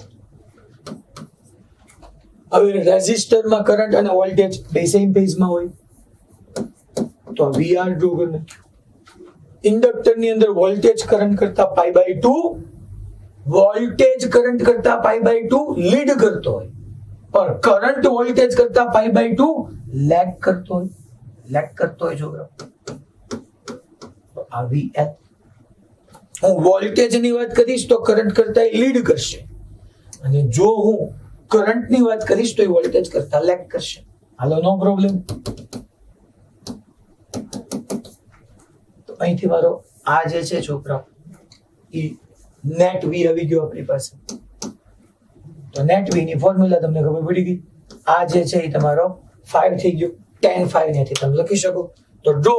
હવે રેઝિસ્ટરમાં કરંટ અને વોલ્ટેજ બે સેમ ફેઝમાં હોય તો વીઆર ડ્રો કરી. ઇન્ડક્ટરની અંદર વોલ્ટેજ કરંટ કરતા π/2, વોલ્ટેજ કરંટ કરતા π/2 લીડ કરતો હોય, પણ કરંટ વોલ્ટેજ કરતા π/2 લેગ કરતો હોય છોકરા. આ VL. હું વોલ્ટેજની વાત કરીશ તો કરંટ કરતા લીડ કરશે, અને જો હું કરંટની વાત કરીશ તો એ વોલ્ટેજ કરતા લેગ કરશે. હાલો, નો પ્રોબ્લેમ. તો અહીંથી મારો આ જે છે છોકરાઓ એ નેટ વી આવી ગયો આપણી પાસે. તો નેટ વી ની ફોર્મ્યુલા તમને ખબર પડી ગઈ. આ જે છે એ તમારો 5 થઈ ગયો. tan 5 ને તમે લખી શકો. તો ડ્રો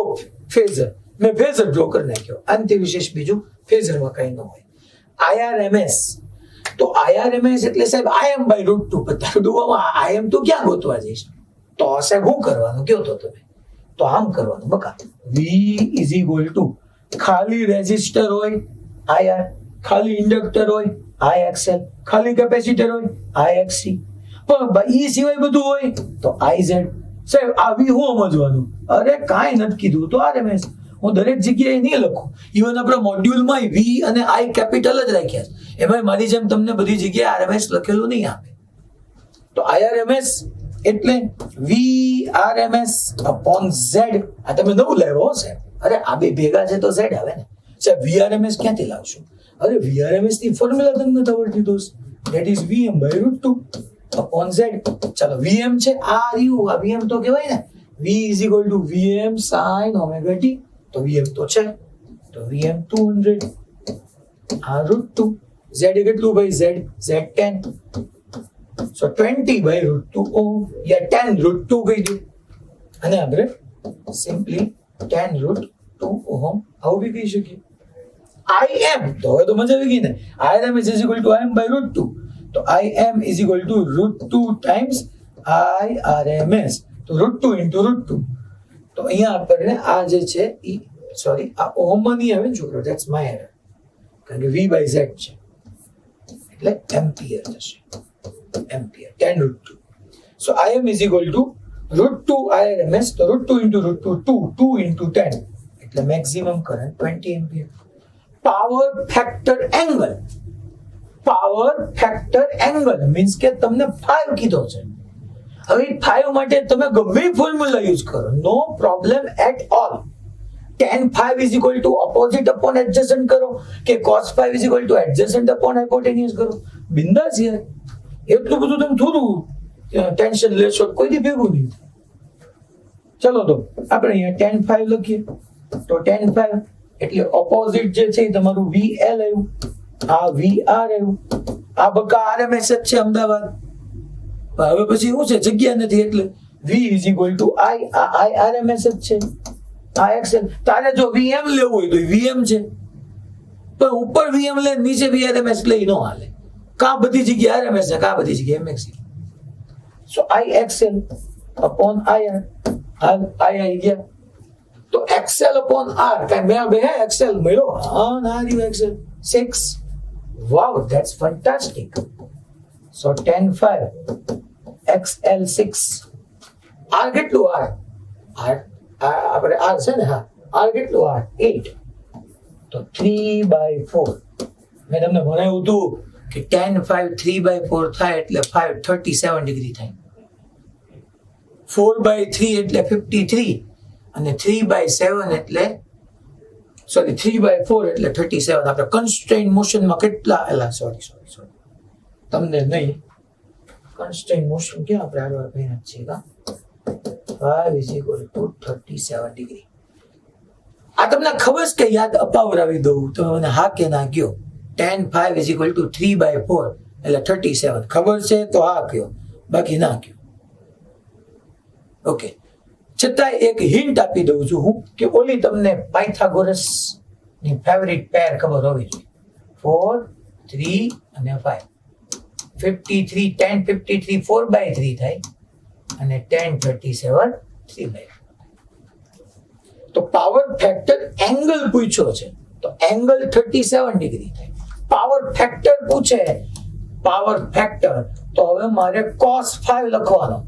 ફેઝર, મેં ફેઝર ડ્રો કરી નાખ્યો. આનાથી વિશેષ બીજું ફેઝરમાં કઈ ન હોય. IRMS, તો IRMS એટલે સાહેબ Im/√2. બધા ડુવામાં Im તો ક્યાં ગોતવા જઈશ? તો સાહેબ શું કરવાનું કયો તો તમે? તો આમ કરવાનું બકા. V = ખાલી રેઝિસ્ટર હોય IR, ખાલી ઇન્ડક્ટર હોય IXL, ખાલી કેપેસિટર હોય IXC, પણ ઈ સિવાય બધું હોય તો IZ. સાહેબ આવી હું સમજવાનું? અરે કાંઈ નથી કીધું તો RMS. હું દરેક જગ્યાએ નહીં લખું. ઇવન આપણા મોડ્યુલમાં V અને I કેપિટલ જ રાખ્યા છે. એમાં મારી જેમ તમને બધી જગ્યાએ RMS લખેલું નહીં આપે. તો IRMS એટલે VRMS upon Z. આ તમે નવું લાવ્યો હો સાહેબ. અરે આ બે ભેગા છે તો Z આવે ને સાહેબ. VRMS ક્યાંથી લાવશું? અરે VRMS ની ફોર્મ્યુલા તમને નથી આવડતી દોસ્ત. that is Vm/√2 upon Z. ચાલો Vm છે આ રહ્યું. આ Vm તો કહેવાય ને. V is equal to Vm sin omega t. તો Vm તો છે તો Vm 200 √2. Z કેટલું ભાઈ? Z 10. So 20/√2 ohm या 10√2 કહી દો અને આપણે સિમ્પલી 10√2 ohm આવું બી કહી શકીએ. Im તો હવે તો મજા આવી ગઈ ને. Im is equal to Im/√2. તો Im is equal to √2 times IRMS. તો √2 into √2. તો અહીંયા આપણને આ જે છે ઈ સોરી આ ઓહમ માં નહીં આવે ને છોકરો. That's my error. કારણ કે V/Z છે એટલે એમ્પિયર થશે. Ampere 10√2. So Im is equal to √2 IRMS. So √2 into √2 2 into 10 એટલે maximum current 20 ampere. Power factor angle. Power factor angle means કે તમને 5 કીધો છે. હવે 5 માટે તમે ગમે ફોર્મ્યુલા યુઝ કરો, no problem at all. tan 5 is equal to opposite upon adjacent કરો કે cos 5 is equal to adjacent upon hypotenuse કરો. બિંદાસ યાર. એટલું બધું તમે થોડું ટેન્શન લેશો કોઈ દી ભેગું નહીં. ચલો તો આપણે અહીંયા tan 5 લખીએ. તો tan 5 એટલે ઓપોઝિટ જે છે તમારું VL આવ્યું, આ VR આવ્યું, આ બકા RMS જ છે અમદાવાદ. હવે પછી શું છે જગ્યા નથી એટલે V is equal to I, આ IRMS જ છે, આ XL. તારે જો VM લેવું હોય તો VM છે, પણ ઉપર VM લે નીચે VRMS લઈ ન હાલે. કા બધી જગ્યાએ RMS છે, કા બધી જગ્યાએ MX. So IXL upon IR. I આવી ગયા તો XL upon R. કાંઈ મેં બે XL મળ્યો. હા ના રહ્યું XL 6. Wow, that's fantastic. So tan 5 XL 6. R કેટલું? R આપણે R છે ને. હા, R કેટલું? R 8. તો 3/4. મેં તમને ભણાવ્યું હતું કે tan 5 3/4 થાય એટલે 537 ડિગ્રી થાય. 4/3 એટલે 53 અને 3/7 એટલે સોરી 3/4 એટલે 37. આપણે કન્સ્ટ્રેઇન મોશનમાં કેટલા એલા સોરી તમને નહીં કન્સ્ટ્રેઇન મોશન ક્યાં આપણે આગળ ભણ્યા છીએ કા 5 is equal to 37 ડિગ્રી. આ તમને ખબર છે કે યાદ અપાવરાવી દઉં તો મને હા કે ના કયો. tan 5 is equal to 3/4 એટલે 37. ખબર છે તો હા કયો, બાકી ના કયો. ઓકે, છતાં એક હિન્ટ આપી દઉં છું હું કે ઓલી તમને પાયથાગોરસ ની ફેવરિટ પેર ખબર હોવી જોઈએ. 4 3 અને 5. 53 tan 53 4/3 થાય અને tan 37 3/4. તો પાવર ફેક્ટર એંગલ પૂછ્યો છે તો એંગલ 37 ડિગ્રી થાય. પાવર ફેક્ટર પૂછે પાવર ફેક્ટર તો હવે મારે cos 5 લખવાનો.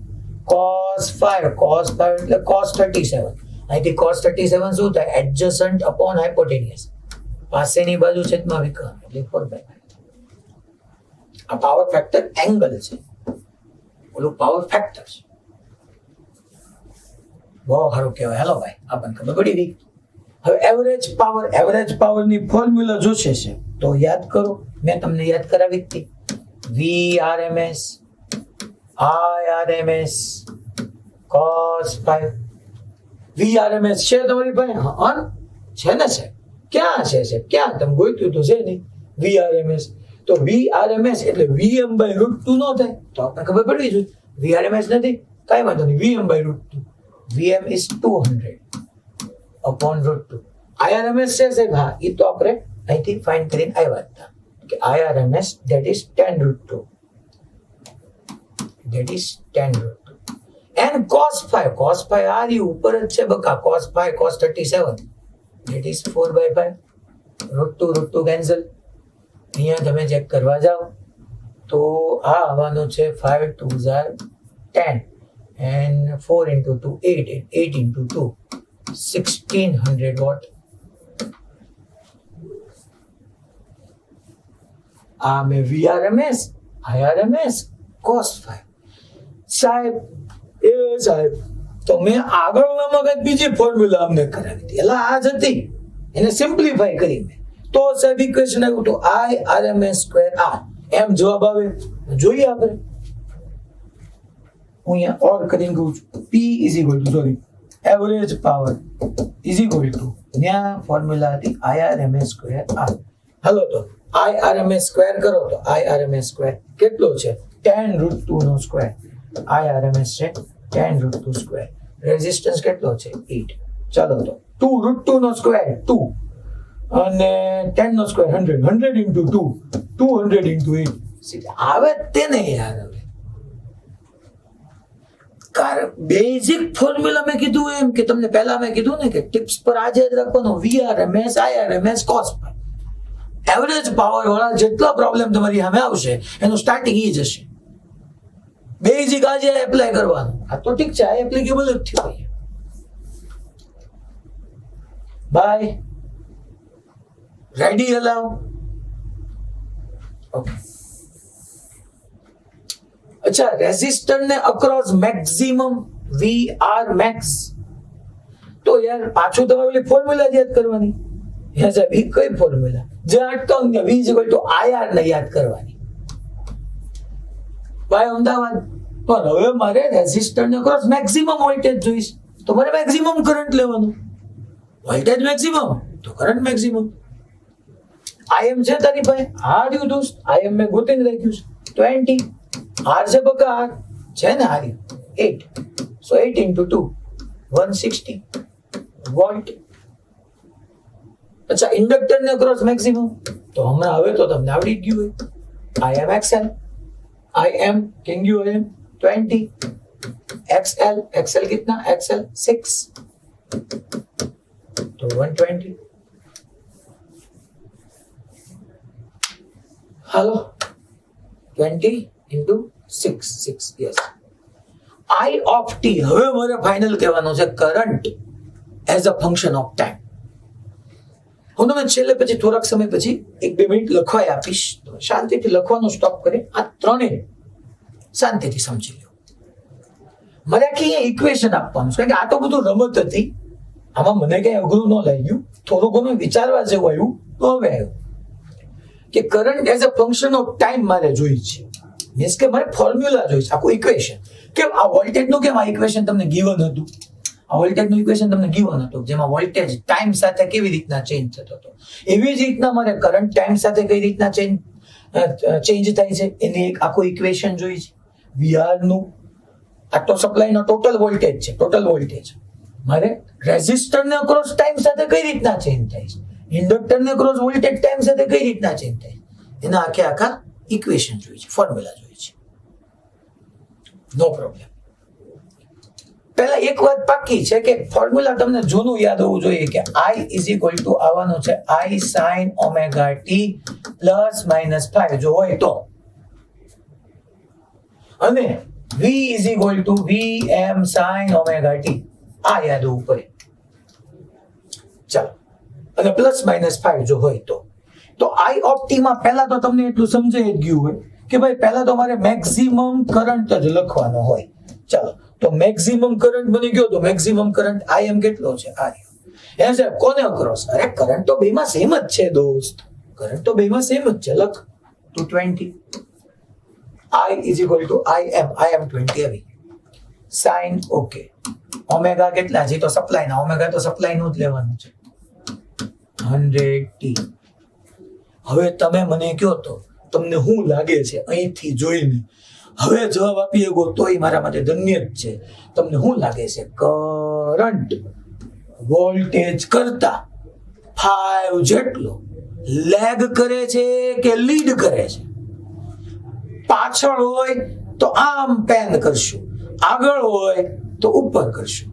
cos 5 એટલે cos 37. અહીંથી cos 37 શું થાય? એડજસન્ટ અપોન હાઇપોટેન્યુસ. પાસેની બાજુ છેદમાં વિકર્ણ એટલે 4/5. આ પાવર ફેક્ટર એંગલ છે, ઓલું પાવર ફેક્ટર છે. બહુ સારું કહેવાય. હેલો ભાઈ, આપણને ખબર પડી ગઈ. હવે એવરેજ પાવરની ફોર્મ્યુલા જોશે છે તો યાદ કરો. મેં તમને યાદ કરાવી હતી. VRMS IRMS cos 5. VRMS છે તમારી પાસે? હા છે ને સાહેબ. ક્યાં છે સાહેબ? ક્યાં તમે ગોત્યું તો છે નહીં. VRMS તો VRMS એટલે Vm/√2 નો થાય તો આપણે ખબર પડવી જોઈએ. VRMS નથી, કાંઈ વાંધો નહીં. Vm/√2. Vm is 200 upon √2. IRMS છે સાહેબ. હા, એ તો આપણે અહીંથી ફાઇન્ડ કરીને આવ્યા હતા કે IRMS that is tan √2. That is tan √2. And cos 5 આ રહ્યું ઉપર જ છે બકા. cos 5 cos 37 that is 4/5. √2 cancel. અહીંયા તમે ચેક કરવા જાઓ તો આ આવવાનું છે 5 2s are 10 and 4 into 2 8 and 8 into 2 1600 watt. આ મેં VRMS IRMS cos 5 સાહેબ તો મેં આગળનામાં કંઈક બીજી ફોર્મ્યુલા અમને કરાવી હતી એટલે આ જ હતી એને સિમ્પ્લિફાઈ કરી મેં તો સાહેબ ઇક્વેશન આવ્યું તો IRMS² R એમ જવાબ આવે જોઈએ આપણે હું અહીંયા ઓર કરીને કહું છું P is equal to average power is equal to ત્યાં ફોર્મ્યુલા હતી IRMS² R. હાલો તો IRMS² કરો તો IRMS² કેટલો છે 10√2 નો સ્ક્વેર IRMS છે 10√2 સ્ક્વેર રેઝિસ્ટન્સ કેટલો છે 8 ચાલો તો 2√2 નો સ્ક્વેર 2 અને 10 નો સ્ક્વેર 100 100 into 2 200 into 8 આવે તેને યાર હવે કારણ બેઝિક ફોર્મ્યુલા મેં કીધું એમ કે તમને પહેલા મેં કીધું ને કે ટિપ્સ પર આજે જ રાખવાનું VRMS IRMS cos average power વાળા જેટલા પ્રોબ્લેમ તમારી સામે આવશે એનું સ્ટાર્ટિંગ ઈ જ હશે બેઝિક આજે એપ્લાય કરવાનું આ તો ઠીક છે આ એપ્લિકેબલ જ થયું બાય રેડી અલાવ ઓકે અચ્છા રેઝિસ્ટર ને અક્રોસ મેક્સિમમ VR max તો યાર પાછું તમારે ઓલી ફોર્મ્યુલા યાદ કરવાની હે સાહેબ એ કઈ ફોર્મ્યુલા જે અટકાવ ને V is equal to IR ને યાદ કરવાની ભાઈ અમદાવાદ પણ હવે મારે રેઝિસ્ટર ને અક્રોસ મેક્સિમમ વોલ્ટેજ જોઈશ તો મારે મેક્સિમમ કરંટ લેવાનું વોલ્ટેજ મેક્સિમમ તો કરંટ મેક્સિમમ IM છે તારી ભાઈ હા રહ્યું દોસ્ત IM મેં ગોતીને રાખ્યું છે 20 R છે બકા R છે ને આ રહ્યું 8 so 8 into 2 160 વોલ્ટ અચ્છા ઇન્ડક્ટર ને અક્રોસ મેક્સિમમ તો હમણાં હવે તો તમને આવડી ગયું હોય IM XL IM king IM 20 XL कितना XL 6 तो 120 hello 20 into 6 yes I of t હવે મારે ફાઇનલ કહેવાનું છે current as a function of time હું તમને છેલ્લે પછી થોડાક સમય પછી 1-2 મિનિટ લખવાય આપીશ શાંતિથી લખવાનું સ્ટોપ કરી આ ત્રણેય શાંતિથી સમજી લો મારે આખી ઇક્વેશન આપવાનું છે કારણ કે આ તો બધું રમત હતી આમાં મને કઈ અઘરું ન લાગ્યું થોડું ઘણું વિચારવા જેવું આવ્યું તો હવે આવ્યું કે current as a function of time મારે જોઈ છે મીન્સ કે મારે ફોર્મ્યુલા જોઈ છે આખું ઇક્વેશન કેમ આ વોલ્ટેજનું કેમ આ ઇક્વેશન તમને ગિવન હતું આ વોલ્ટેજનું ઇક્વેશન તમને ગિવન હતું જેમાં વોલ્ટેજ ટાઈમ સાથે કેવી રીતના ચેન્જ થતો હતો એવી જ રીતના મારે કરંટ ટાઈમ સાથે કઈ રીતના ચેન્જ થાય છે એની એક આખું ઇક્વેશન જોઈ છે VR નું આટલો સપ્લાયનો ટોટલ વોલ્ટેજ છે ટોટલ વોલ્ટેજ મારે રેઝિસ્ટર ને અક્રોસ ટાઈમ સાથે કઈ રીતના ચેન્જ થાય છે ઇન્ડક્ટર ને અક્રોસ વોલ્ટેજ ટાઈમ સાથે કઈ રીતના ચેન્જ થાય એના આખા ઇક્વેશન જોઈ છે ફોર્મ્યુલા જોઈ છે નો પ્રોબ્લેમ પહેલા એક વાત પાકી છે કે ફોર્મ્યુલા તમને જૂનું યાદ હોવું જોઈએ કે I is equal to આવવાનું છે I sin omega t plus minus 5 જો હોય તો અને V is equal to Vm sin omega t આ યાદ હોવું પડે ચાલો અને પ્લસ માઇનસ 5 જો હોય તો I of t માં પહેલા તો તમને એટલું સમજાઈ જ ગયું હોય કે ભાઈ પહેલા તો મારે મેક્સિમમ કરંટ જ લખવાનો હોય ચાલો તો મેક્સિમમ કરંટ બની ગયો તો મેક્સિમમ કરંટ IM કેટલો છે આ એ સાહેબ કોને અક્રોસ અરે કરંટ તો બેમાં સેમ જ છે દોસ્ત કરંટ તો બેમાં સેમ જ છે લખ 220 I is equal to IM 20 આવી sin ઓકે ઓમેગા કેટલા છે તો સપ્લાય ના ઓમેગા તો સપ્લાય નું જ લેવાનું છે 100t હવે તમે મને કહો તો તમને શું લાગે છે અહીંથી જોઈને હવે જવાબ આપી શકો તોય મારા માટે ધન્ય જ છે તમને શું લાગે છે કરંટ વોલ્ટેજ કરતા 5 જેટલો લેગ કરે છે કે લીડ કરે છે પાછળ હોય તો આમ પેન કરશું આગળ હોય તો ઉપર કરશું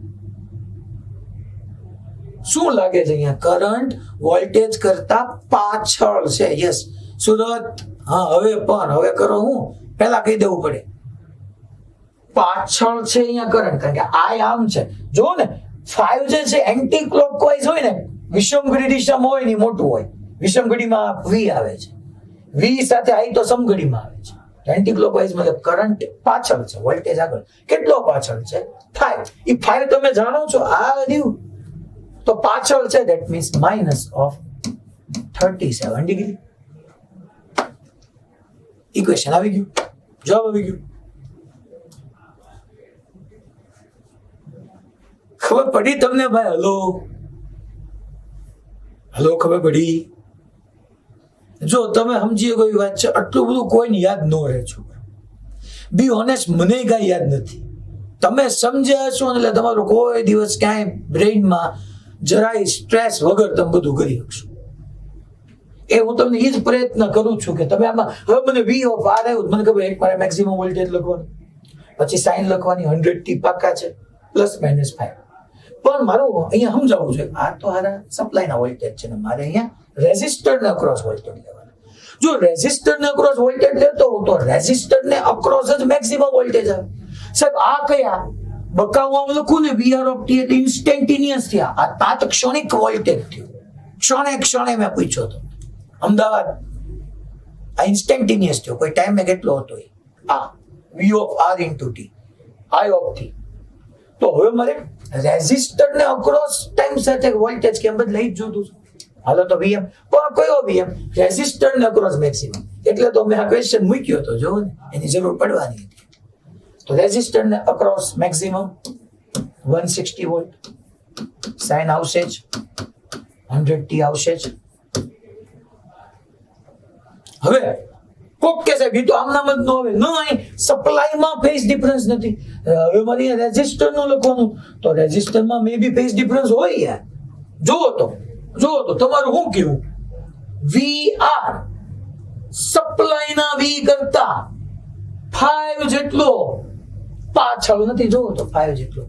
શું લાગે છે અહીંયા કરંટ વોલ્ટેજ કરતા પાછળ છે યસ સુરત હા હવે કરો હું પહેલા કહી દેવું પડે પાછળ છે અહીંયા કરંટ કારણ કે આ આમ છે જો ને 5 જે છે એન્ટી ક્લોકવાઇઝ હોય ને વિષમઘડી દિશામાં હોય ને મોટું હોય વિષમઘડીમાં વી આવે છે વી સાથે આઈ તો સમઘડીમાં આવે છે એન્ટી ક્લોકવાઇઝ મતલબ કરંટ પાછળ છે વોલ્ટેજ આગળ કેટલો પાછળ છે 5 એ 5 તમે જાણો છો આ રહ્યું તો પાછળ છે that means minus of 37 degree equation આવી ગયું જવાબ આવી ગયો ખબર પડી તમને ભાઈ હલો ખબર પડી જો તમે સમજી કોઈ વાત છે આટલું બધું કોઈને યાદ ન રહે છો બી ઓનેસ્ટ મને કાંઈ યાદ નથી તમે સમજ્યા છો એટલે તમારો કોઈ દિવસ ક્યાંય બ્રેઇનમાં જરાય સ્ટ્રેસ વગર તમે બધું કરી શકશો એ હું તમને એ જ પ્રયત્ન કરું છું કે તમે આમાં હવે મને વી ઓફ આર આવ્યું મને ખબર એક મારે મેક્સિમમ વોલ્ટેજ લખવાનું પછી સાઇન લખવાની 100 થી પાકા છે +-5 પણ મારું અહીંયા સમજાવવું છે આ તો હારા સપ્લાયના વોલ્ટેજ છે ને મારે અહીંયા રેઝિસ્ટરને અક્રોસ વોલ્ટેજ લેવાના જો રેઝિસ્ટરને અક્રોસ વોલ્ટેજ લેતો હોઉં તો રેઝિસ્ટરને અક્રોસ જ મેક્સિમમ વોલ્ટેજ આવે સાહેબ આ કયા બકાવવા લખું ને વીઆર ઓફ ટી એટલે ઇન્સ્ટેન્ટિનિયસ થયા આ તાત્ક્ષણિક વોલ્ટેજ થયું ક્ષણે મેં પૂછ્યો તો અમદાવાદ આ ઇન્સ્ટેન્ટિનિયસ થયો કોઈ ટાઈમે કેટલો હતો આ V of R into T I of T તો હવે મારે રેઝિસ્ટરને અક્રોસ ટાઈમ સાથે વોલ્ટેજ કેમ બદલાઈ જ જોતું છે હાલો તો વીએમ પણ કયો વીએમ રેઝિસ્ટરને અક્રોસ મેક્સિમમ એટલે તો મેં આ ક્વેશ્ચન મૂક્યો હતો જો ને એની જરૂર પડવાની હતી તો રેઝિસ્ટરને અક્રોસ મેક્સિમમ 160 વોલ્ટ સાઇન આવશે જ 100 ટી આવશે જ હવે કોક કે સાહેબ એ તો આમ નામ જ ન આવે નહીં સપ્લાયમાં ફેઝ ડિફરન્સ નથી હવે મારી રેઝિસ્ટર નું લખવાનું તો રેઝિસ્ટરમાં મે બી ફેઝ ડિફરન્સ હોય યાર જોવો તો તમારું શું કેવું વી આર સપ્લાયના વી કરતા 5 જેટલો પાછળ નથી જોવો તો 5 જેટલો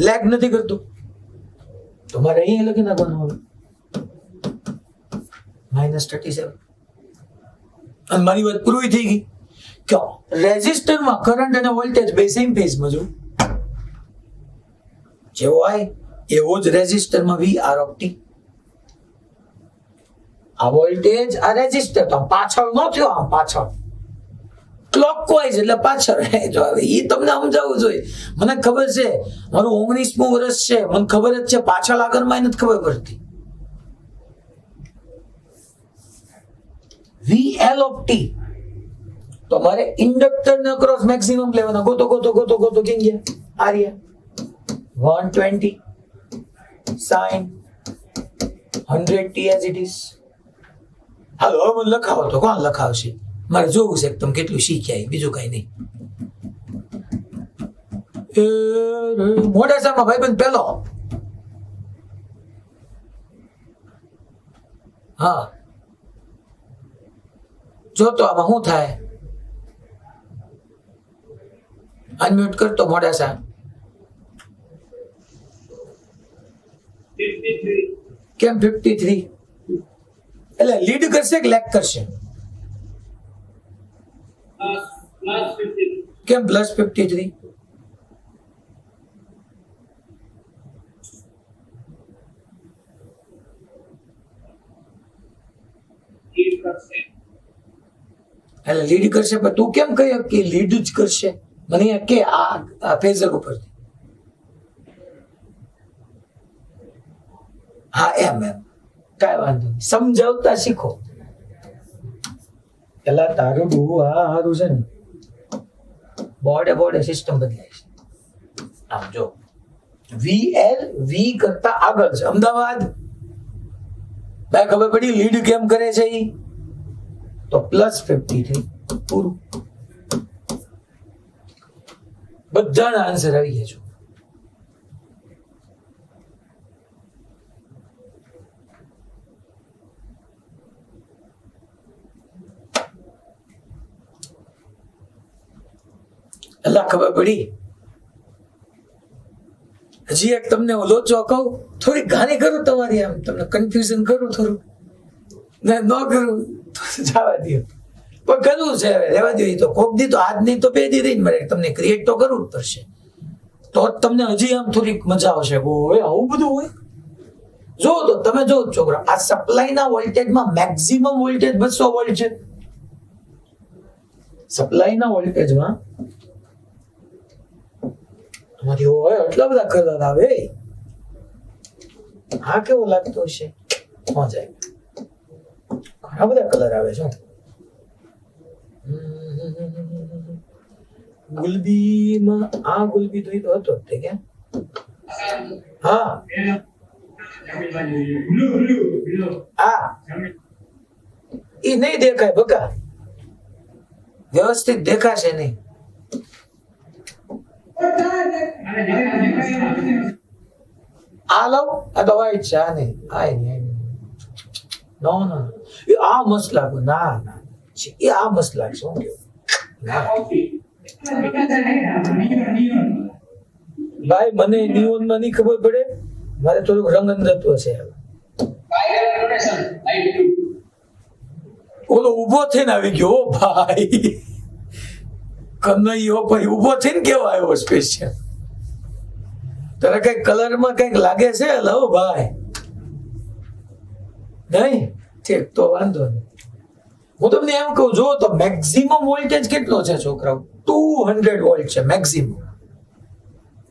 લેગ નથી કરતો તો મારે અહીંયા લખી નાખવાનું હવે -37 અને મારી વાત પૂરી થઈ ગઈ કે રેઝિસ્ટરમાં કરંટ અને વોલ્ટેજ બે સેમ ફેઝમાં જો જેવો હોય એવો જ રેઝિસ્ટરમાં વી આર ઓફ ટી આ વોલ્ટેજ આ રેઝિસ્ટર તો પાછળ ન થયો આમ પાછળ ક્લોકવાઇઝ એટલે પાછળ જો હવે એ તમને સમજાવવું જોઈએ મને ખબર છે મારું 19મું વર્ષ છે મને ખબર જ છે પાછળ આગળમાં નથી ખબર પડતી VL of t તો મારે ઇન્ડક્ટર ને અક્રોસ મેક્સિમમ લેવાના ગોતો કેમ ગયા Arya 120 sin 100 t as it is હાલો હવે મને લખાવો તો કોણ લખાવશે મારે જોવું છે કે તમે કેટલું શીખ્યા બીજું કઈ નહીં મોટા સામા ભાઈબંધ પેલો હા જો તો આમાં શું થાય અનમ્યુટ કરતો મોડા સા 53 કેમ 53 એટલે લીડ કરશે કે લેગ કરશે +50 કેમ +53 એટલે લીડ કરશે પણ તું કેમ કહે કે લીડ જ કરશે મને કે આ ફેઝર ઉપર હા એમ કાંઈ વાંધો નહીં સમજાવતા શીખો પેલા તારું બહુ આ સારું છે ને બોર્ડે સિસ્ટમ બદલાય છે આમ જો VL વી કરતા આગળ છે અમદાવાદ ભાઈ ખબર પડી લીડ કેમ કરે છે ઈ તો +53 પૂરું બધાના આન્સર આવી ગયા છો અલ્લાહ ખબર પડી હજી એક તમને લોચો કહું થોડી ગાની કરું તમારી આમ તમને કન્ફ્યુઝન કરું થોડું ન કરું જવા દો. પણ કરવું છે હવે, રહેવા દો. એ તો કોક દી તો આજ નહીં તો 2 દી રહીને મળે. તમને ક્રિએટ તો કરવું જ પડશે, તો જ તમને હજી આમ થોડીક મજા આવશે. ઓય આવું બધું હોય. જો તો તમે જો છોકરા, આ સપ્લાયના વોલ્ટેજમાં મેક્સિમમ વોલ્ટેજ 200 વોલ્ટ છે. સપ્લાયના વોલ્ટેજમાં આમાંથી હોય એટલા બધા કલર આવે. આ કેવો લાગતો હશે? મજા આવી. ઘણા બધા કલર આવે છે. ગુલબીમાં આ ગુલબી તો હતો જ તે કે હા આ એ નહીં દેખાય બકા, વ્યવસ્થિત દેખાશે નહીં. આ લઉં, આ તો white છે. આ નહીં, આ નહીં. નો નો, આ મસ્ત લાગુ. ના ના, એ આ મસ્ત લાગશે. હું કેવું ભાઈ, મને નિયોન માં નહીં ખબર પડે. મારે થોડુંક રંગ અંધત્વ છે. ઓલો ઉભો થઈને આવી ગયો ભાઈ. કનૈયો ભાઈ ઉભો થઈને કેવો આવ્યો સ્પેશિયલ. તારે કઈ કલર માં કઈક લાગે છે? લવ ભાઈ નહીં ઠીક, તો વાંધો નહીં. હું તમને એમ કહું, જો તો મેક્સિમમ વોલ્ટેજ કેટલો છે છોકરાઓ? 200 વોલ્ટ છે મેક્સિમમ.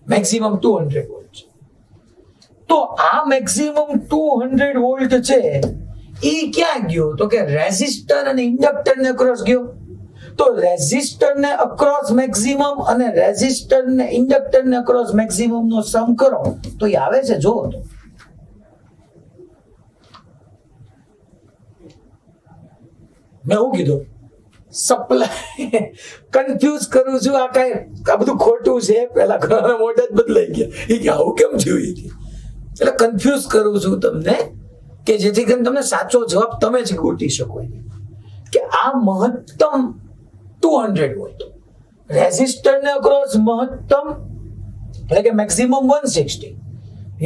200 વોલ્ટ છે. તો આ મેક્સિમમ 200 વોલ્ટ છે, એ ક્યાં ગયો? તો કે રેઝિસ્ટર અને ઇન્ડક્ટર ને અક્રોસ ગયો. તો રેઝિસ્ટર ને અક્રોસ મેક્સિમમ અને રેઝિસ્ટર ને ઇન્ડક્ટર ને અક્રોસ મેક્સિમમ નો સમ કરો તો એ આવે છે. જો તો મેં શું કીધું? સપ્લાય કન્ફ્યુઝ કરું છું. આ બધું ખોટું છે. પેલા ઘણા મોઢા જ બદલાઈ ગયા. એ કે આવું કેમ થયું? એટલે કન્ફ્યુઝ કરું છું તમને, કે જેથી કરીને તમને સાચો જવાબ તમે જ ગોતી શકો. કે આ મહત્તમ 200 વોલ્ટ, રેઝિસ્ટર ને અક્રોસ મહત્તમ એટલે કે મેક્સિમમ 160,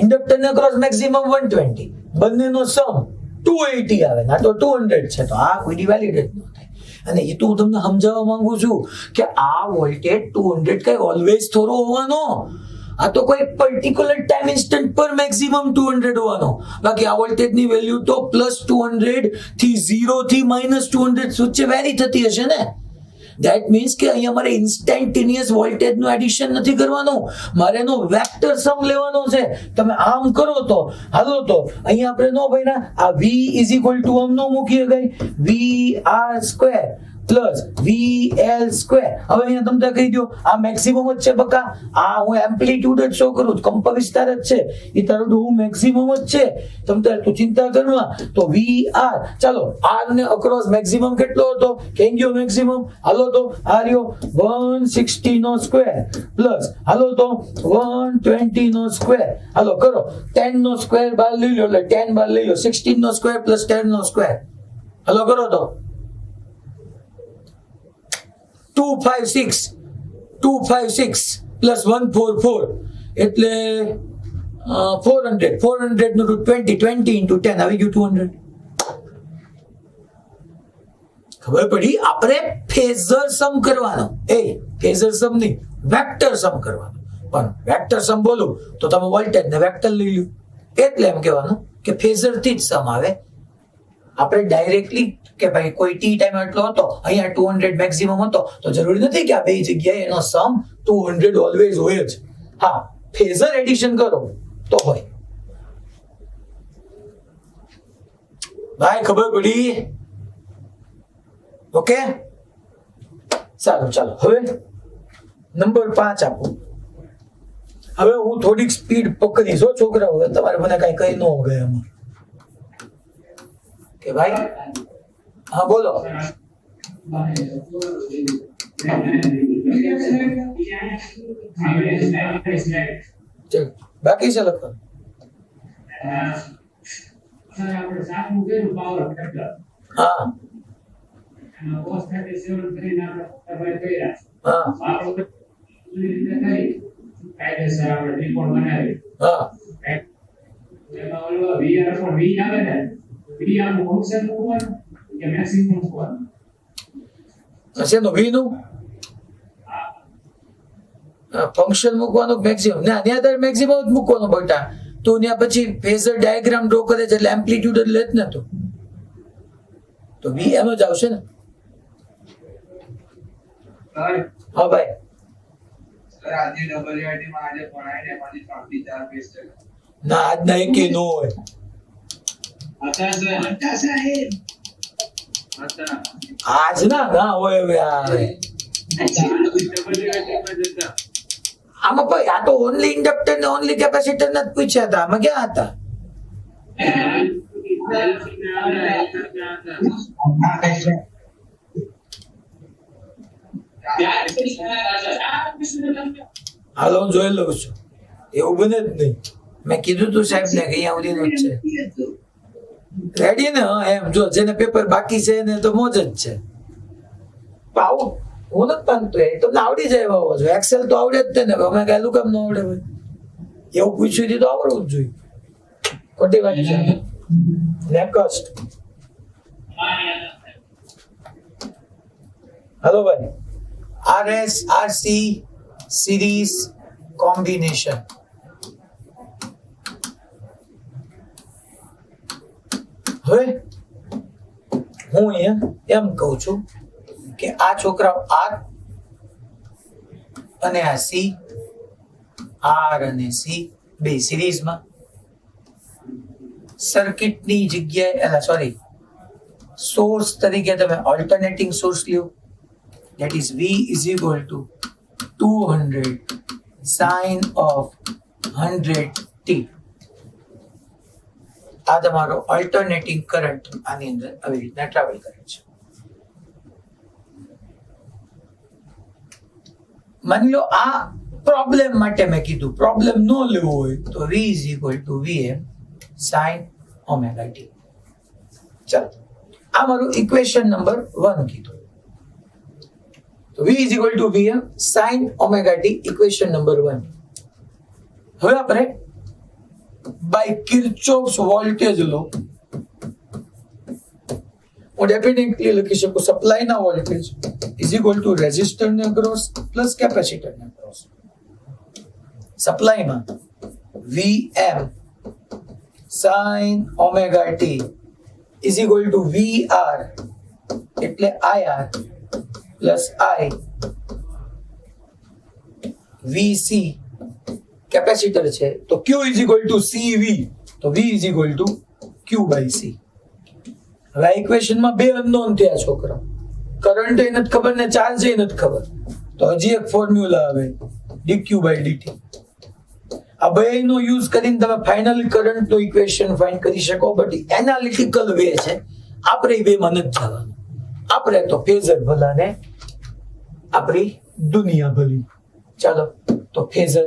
ઇન્ડક્ટર ને અક્રોસ મેક્સિમમ 120, બંનેનો સમ 280 આવે. ના તો 200 છે, તો આ કોઈ વેલિડેટ ન થાય. અને એ તો હું તમને સમજાવવા માંગુ છું કે આ વોલ્ટેજ 200 કઈ ઓલવેઝ થોડો હોવાનો. આ તો કોઈ પર્ટિક્યુલર ટાઈમ ઇન્સ્ટન્ટ પર મેક્સિમમ 200 હોવાનો. બાકી આ વોલ્ટેજ ની વેલ્યુ તો +200 થી 0 થી -200 વચ્ચે વેરી થતી હશે ને. ધેટ મીન્સ કે અહીંયા મારે ઇન્સ્ટેન્ટેનિયસ વોલ્ટેજ નું એડિશન નથી કરવાનું, મારે એનો વેક્ટર સમ લેવાનો છે. તમે આમ કરો તો હાલો, તો અહીંયા આપણે નો ભાઈ ના આ v આમ નો મૂકી શકાય. VR² plus VL². હવે અહીંયા તમને કહી દો, આ મેક્સિમમ જ છે બકા. આ હું એમ્પ્લિટ્યુડ જ શો કરું છું, કંપ વિસ્તાર જ છે. એ તારું હું મેક્સિમમ જ છે. તમે તું ચિંતા કરવા. તો VR, ચાલો R ને અક્રોસ મેક્સિમમ કેટલો હતો? કેમ ગયો મેક્સિમમ? હાલો તો આ રહ્યો 160 નો સ્ક્વેર પ્લસ હાલો તો 120 નો સ્ક્વેર. હાલો કરો 10 નો સ્ક્વેર બહાર લઈ લો, એટલે 10 બહાર લઈ લો. 16 નો સ્ક્વેર પ્લસ 10 નો સ્ક્વેર. હાલો કરો તો 256 પ્લસ 144 એટલે 400 નું રૂટ 20 into 10 આવી ગયું 200. ખબર પડી? આપણે ફેઝર સમ કરવાનો. ફેઝર સમ નહીં, વેક્ટર સમ કરવાનો. પણ વેક્ટર સમ બોલું તો તમે વોલ્ટેજ ને વેક્ટર લઈ લ્યો. એટલે એમ કહેવાનું કે ફેઝર થી જ સમ આવે. આપણે ડાયરેક્ટલી કે ભાઈ કોઈ ટી ટાઈમ એટલો હતો, અહીંયા 200 મેક્સિમમ હતો, તો જરૂરી નથી કે આ બે જગ્યાએ એનો સમ 200 ઓલવેઝ હોય જ. હા, ફેઝર એડિશન કરો તો હોય. ભાઈ ખબર પડી? ઓકે, સારું. ચાલો હવે નંબર 5 આપો. હવે હું થોડીક સ્પીડ પકડીશ હો છોકરાઓ. તમારે મને કઈ કઈ ન ગયા એમાં કે ભાઈ. હા બોલો. બાકી છે લખવાનું. હા કે મેક્સિમમ મૂકવાનું. હશે નો વી નું ફંક્શન મૂકવાનું મેક્સિમમ ના ત્યાં તારે મેક્સિમમ જ મૂકવાનું બેટા. તો ત્યાં પછી ફેઝર ડાયાગ્રામ ડ્રો કરે છે એટલે એમ્પ્લિટ્યુડ જ લે જ ને તો વી એમ જ આવશે ને. સર હા ભાઈ સર આજે WIT માં આજે ભણાઈને એમાંથી 3 થી 4 પેજ છે. ના આજના એકે નો હોય. હતા સર સાહેબ હતા. આજના ના હોય હવે આ હવે. આમાં ભાઈ આ તો ઓનલી ઇન્ડક્ટર ને ઓનલી કેપેસિટર ને જ પૂછ્યા હતા. આમાં ક્યાં હતા? હાલો હું જોઈ લઉં છું. એવું બને જ નહીં. મેં કીધું તું સાહેબ ને કે અહીંયા સુધીનું જ છે. રેડી ને? હા એમ જો જેને પેપર બાકી છે ને તો મોજ જ છે. પણ આવું હું નથી માનતો એ તમને આવડી જાય એવા હોવો જોઈએ. એક્સેલ તો આવડે જ તે ને અમે કહેલું કેમ ન આવડે ભાઈ? એવું પૂછ્યું હતું તો આવડવું જ જોઈએ. ખોટી વાત છે. નેક્સ્ટ હેલો ભાઈ RS RC સિરીઝ કોમ્બિનેશન. હવે હું અહીંયા એમ કહું છું કે આ છોકરાઓ R અને આ C R અને C બે સિરીઝમાં સર્કિટની જગ્યાએ સોરી સોર્સ તરીકે તમે ઓલ્ટરનેટિંગ સોર્સ લ્યો. that is V is equal to 200 sine of 100t. આ તમારો ઓલ્ટરનેટિંગ કરંટ આની અંદર આવી રીતના ટ્રાવેલ કરે છે. માની લો આ પ્રોબ્લેમ માટે મેં કીધું પ્રોબ્લેમ ન લેવો હોય તો V is equal to Vm sin omega t. ચાલો આ મારું ઇક્વેશન નંબર 1 કીધું. તો V is equal to Vm sin omega t equation number 1. હવે આપણે બાય કિર્ચોફ્સ વોલ્ટેજ લો હું ડેફિનેટલી લખી શકું સપ્લાયના voltage is equal to resistor ને અક્રોસ પ્લસ કેપેસિટર ને અક્રોસ. સપ્લાયમાં Vm sin omega t is equal to VR એટલે IR plus I VC capacitor છે તો Q is equal to CV તો V is equal to Q by C. હવે આ ઇક્વેશનમાં બે અનનોન થયા છોકરા. કરંટ એ નથી ખબર ને ચાર્જ એ નથી ખબર તો હજી એક ફોર્મ્યુલા આવે dq બાય dt. આ બેનો યુઝ કરીને તમે ફાઇનલ કરંટનો ઇક્વેશન ફાઇન્ડ કરી શકો. બટ એનાલિટિકલ વે છે. આપણે એ બેમાં નથી જવાનું. આપણે તો ફેઝર ભલા ને આપણી દુનિયા ભલી. ચાલો તો ફેઝર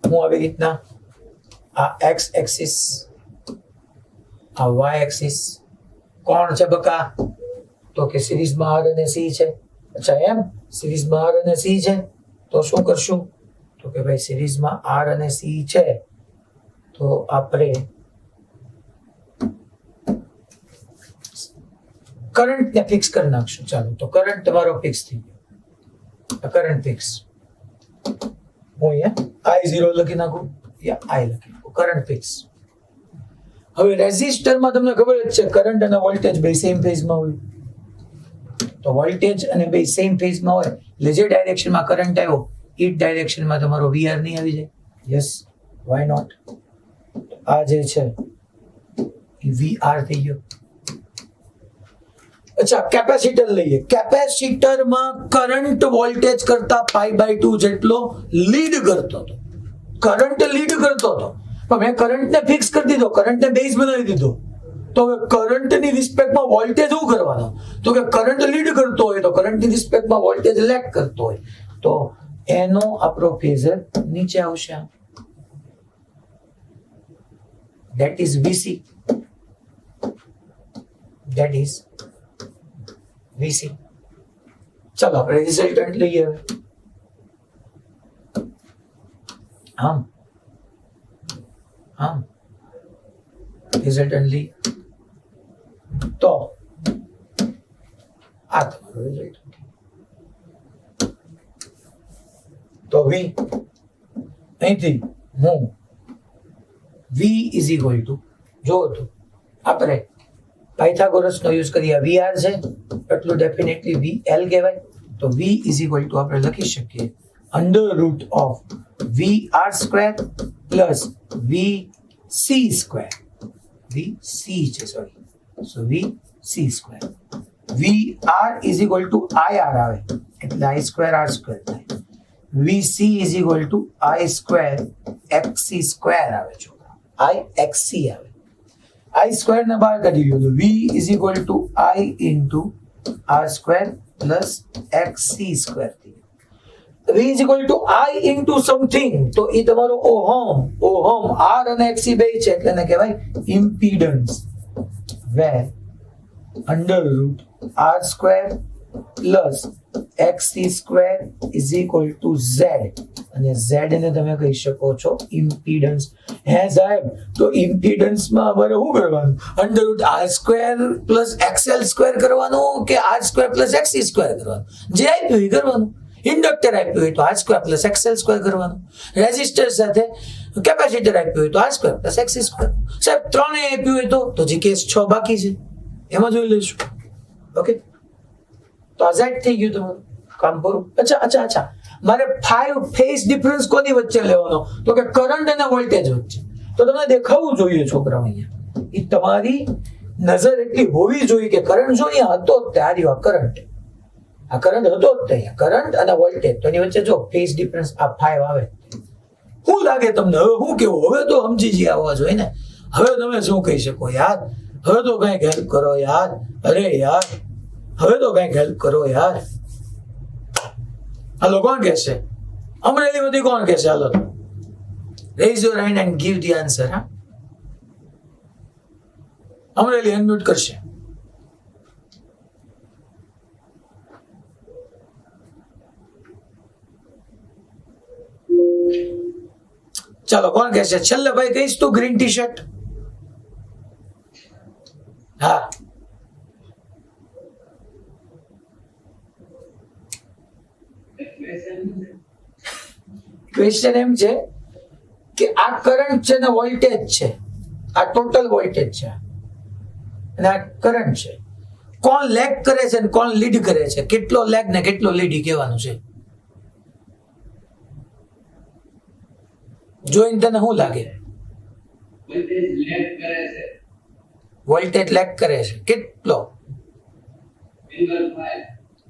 હું આવી રીતના આ x એક્સિસ આ y એક્સિસ કોણ છે બકા તો કે સિરીઝમાં R અને C છે. અચ્છા એમ સિરીઝમાં R અને C છે તો શું કરશું તો કે ભાઈ સિરીઝમાં R અને C છે તો આપણે કરંટ ને ફિક્સ કરી નાખશું. ચાલો તો કરંટ તમારો ફિક્સ થઈ ગયો. કરંટ ફિક્સ હું અહીંયા I0 લખી નાખું યા I લખી નાખું. Current fix. હવે રેઝિસ્ટરમાં તમને ખબર જ છે કરંટ અને વોલ્ટેજ બે સેમ ફેઝમાં હોય તો વોલ્ટેજ અને બે સેમ ફેઝમાં હોય એટલે જે ડાયરેક્શનમાં કરંટ આવ્યો એ જ ડાયરેક્શનમાં તમારો VR નહીં આવી જાય. Yes why not. આ જે છે એ VR થઈ ગયો. અચ્છા કેપેસિટર લઈએ. કેપેસિટરમાં કરંટ વોલ્ટેજ કરતા π/2 જેટલો લીડ કરતો હતો. કરંટ લીડ કરતો હતો પણ મેં કરંટને ફિક્સ કરી દીધો, કરંટને બેઝ બનાવી દીધો. તો હવે કરંટની રિસ્પેક્ટમાં વોલ્ટેજ શું કરવાનો તો કે કરંટ લીડ કરતો હોય તો કરંટની રિસ્પેક્ટમાં વોલ્ટેજ લેગ કરતો હોય તો એનો આપણો ફેઝર નીચે આવશે. that is VC. that is VC. ચાલો આપણે રિઝલ્ટન્ટ લઈએ હવે. આમ રિઝલ્ટન્ટ લઈએ તો આ તમારો રિઝલ્ટ. તો v અહીંથી હું v ઇઝ ઇક્વલ ટુ જો તો આપણે પાયથાગોરસનો યુઝ કરીએ vr છે એટલું ડેફિનેટલી vl કહેવાય. તો v ઇઝ ઇક્વલ ટુ આપણે લખી શકીએ under root of vr square plus vc square. vc છે sorry, so vc square. vr is equal two ir આવે એટલે i સ્ક્વેર r સ્ક્વેર થાય. vc is equal two i square xc square આવે છોકરા, i xc આવે. i square ને બહાર કાઢી લ્યો તો v is equal two i into r square plus xc square થઈ ગયું. v is equal two i into something, તો એ તમારો ઓહમ r અને xc બે છે એટલે એને કહેવાય impedance. Where under root r square plus xc square is equal to z, અને z ને તમે કહી શકો છો ઇમ્પીડન્સ. હે સાહેબ, તો ઇમ્પીડન્સ માં અમારે શું કરવાનું? Under root r square plus xl square કરવાનું કે r square plus xc square કરવાનું? જે આપ્યું એ કરવાનું. ઇન્ડક્ટર આપ્યું હોય તો r square plus xl square કરવાનું. રેઝિસ્ટર સાથે કેપેસિટર આપ્યું હોય તો r square plus xc square. સાહેબ ત્રણેય આપ્યું હોય તો જે કેસ 6 બાકી છે એમાં જોઈ લઈશું. ઓકે, તો આ Z થઈ ગયું તમારું કામ પૂરું. અચ્છા મારે 5 ફેઝ ડિફરન્સ કોની વચ્ચે લેવાનો? તો કે કરંટ અને વોલ્ટેજ વચ્ચે. તો તમને દેખાવું જોઈએ છોકરાઓ, અહીંયા એ તમારી નજર એટલી હોવી જોઈએ કે કરંટ જો અહીંયા હતો જ તે આ રહ્યો કરંટ, આ કરંટ હતો જ તે કરંટ અને વોલ્ટેજ, તો એની વચ્ચે જો ફેઝ ડિફરન્સ આ 5 આવે. શું લાગે તમને? હવે શું કેવું? હવે તો સમજી જઈ આવવા જોઈએ ને. હવે તમે શું કહી શકો યાર? હવે તો કઈક હેલ્પ કરો યાર. અરે યાર હવે તો કઈક હેલ્પ કરો યાર. હાલો, કોણ કહેશે? અમરેલી માંથી કોણ કહેશે? હાલો, raise your hand and give the answer. હા, અમરેલી અનમ્યુટ કરશે. ચાલો, કોણ કહેશે? છેલ્લે ભાઈ કહીશ તું ગ્રીન ટી શર્ટ. હા, ક્વેશ્ચન એમ છે કે આ કરંટ છે ને વોલ્ટેજ છે, આ ટોટલ વોલ્ટેજ છે અને આ કરંટ છે. કોણ લેગ કરે છે ને કોણ લીડ કરે છે? કેટલો લેગ ને કેટલો લીડ કહેવાનું છે. જોઈને તને શું લાગે? વોલ્ટેજ લેગ કરે છે કેટલો?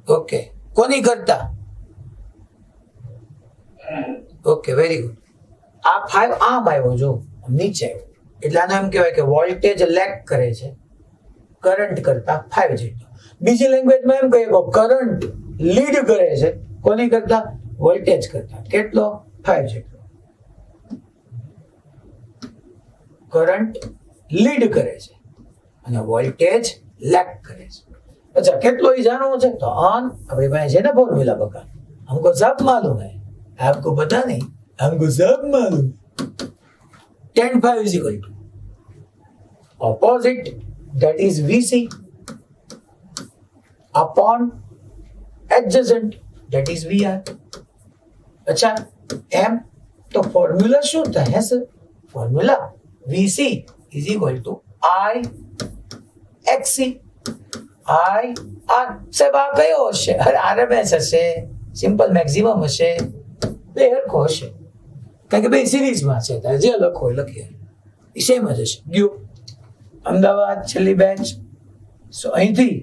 ઓકે, કોની કરતા? Okay, very good. આ 5 આમ આવ્યો, જો નીચે આવ્યો, એટલે આને એમ કહેવાય કે વોલ્ટેજ લેગ કરે છે કરંટ કરતા 5 જેટલો. બીજી લેંગ્વેજમાં એમ કહીએ કે કરંટ લીડ કરે છે કોની કરતા? વોલ્ટેજ કરતા. કેટલો? 5 જેટલો. કરંટ લીડ કરે છે અને વોલ્ટેજ લેગ કરે છે. अच्छा, કેટલો ही જાણવો છે તો ऑन अपने पास है ना फॉर्मूला बका, हमको सब मालूम है, आपको पता नहीं, हमको सब मालूम. tan phi is equal to opposite, that is VC, upon adjacent, that is VR. अच्छा, m तो फॉर्मूला શું થાય sir? Formula VC is equal to I XC. I R સાહેબ આ કયો હશે? RMS હશે, સિમ્પલ મેક્સિમમ હશે, બે હરખો હશે, કારણ કે બે સિરીઝમાં છે, તારે જે લખો એ લખીએ, એ સેમ જ હશે. ગયો અમદાવાદ છેલ્લી બેચ. સો અહીંથી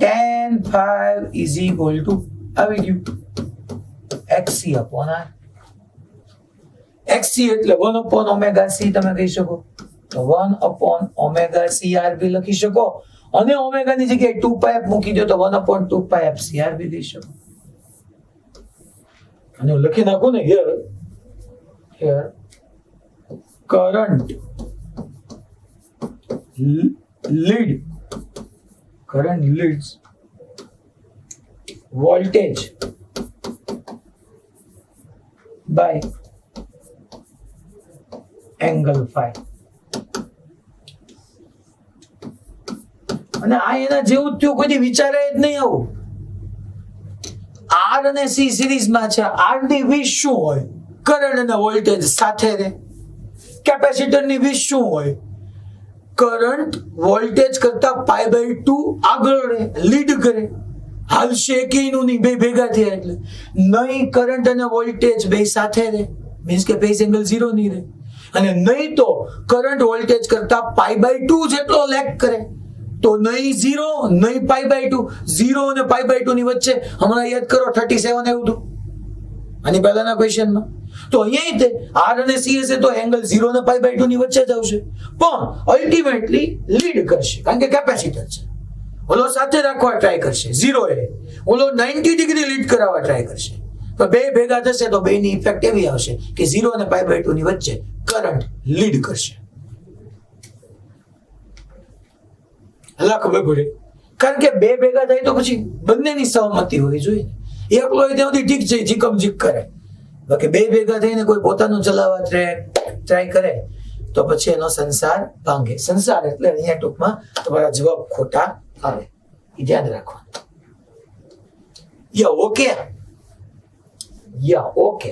tan phi is equal to આવી ગયું XC upon R. XC એટલે 1 upon omega C તમે કહી શકો, તો 1 upon omega CR બી લખી શકો, અને ઓમેગા ની જગ્યાએ 2 પાઈ f મૂકી દો તો 1 upon 2 પાઈ f CR બી લઈ શકો. અને હું લખી નાખું ને here current leads voltage by angle phi. અને આ એના જેવું જ થયું, કોઈ વિચારાય જ નહીં આવું. આર અને સી સિરીઝમાં છે. આર ની વીસ શું હોય? કરંટ અને વોલ્ટેજ સાથે રહે. કેપેસિટર ની વીસ શું હોય? કરંટ વોલ્ટેજ કરતા π/2 આગળ રહે, લીડ કરે. હાલશે એકેયનું નહીં, બે ભેગા થયા એટલે નહીં. કરંટ અને વોલ્ટેજ બે સાથે રહે, મીન્સ કે ફેઝ એંગલ 0 નહીં રહે. અને નહીં તો કરંટ વોલ્ટેજ કરતા π/2 જેટલો લેગ કરે. તો નહીં 0 નહીં π/2. 0 અને π/2 ની વચ્ચે હમણાં યાદ કરો 37 આવ્યું હતું આની પહેલાના ક્વેશ્ચનમાં. તો અહીંયા તે આર અને સી હશે તો એંગલ 0 અને π/2 ની વચ્ચે જ આવશે, પણ અલ્ટિમેટલી લીડ કરશે કારણ કે કેપેસિટર છે. ઓલો સાથે રાખવા ટ્રાય કરશે 0 એ, ઓલો 90 ડિગ્રી લીડ કરાવવા ટ્રાય કરશે. તો બે ભેગા થશે તો બેની ઇફેક્ટ એવી આવશે કે 0 અને π/2 ની વચ્ચે કરંટ લીડ કરશે. હલા ખબર પડે, કારણ કે બે ભેગા થાય તો પછી બંનેની સહમતિ હોવી જોઈએ. એકલો હોય ત્યાં સુધી ઠીક છે, જીકમ જીક કરે. બાકી બે ભેગા થઈને કોઈ પોતાનું ચલાવવા ટ્રાય કરે તો પછી એનો સંસાર ભાંગે. સંસાર એટલે અહીંયા ટૂંકમાં તમારા જવાબ ખોટા આવે, એ ધ્યાન રાખવાનું. ઓકે.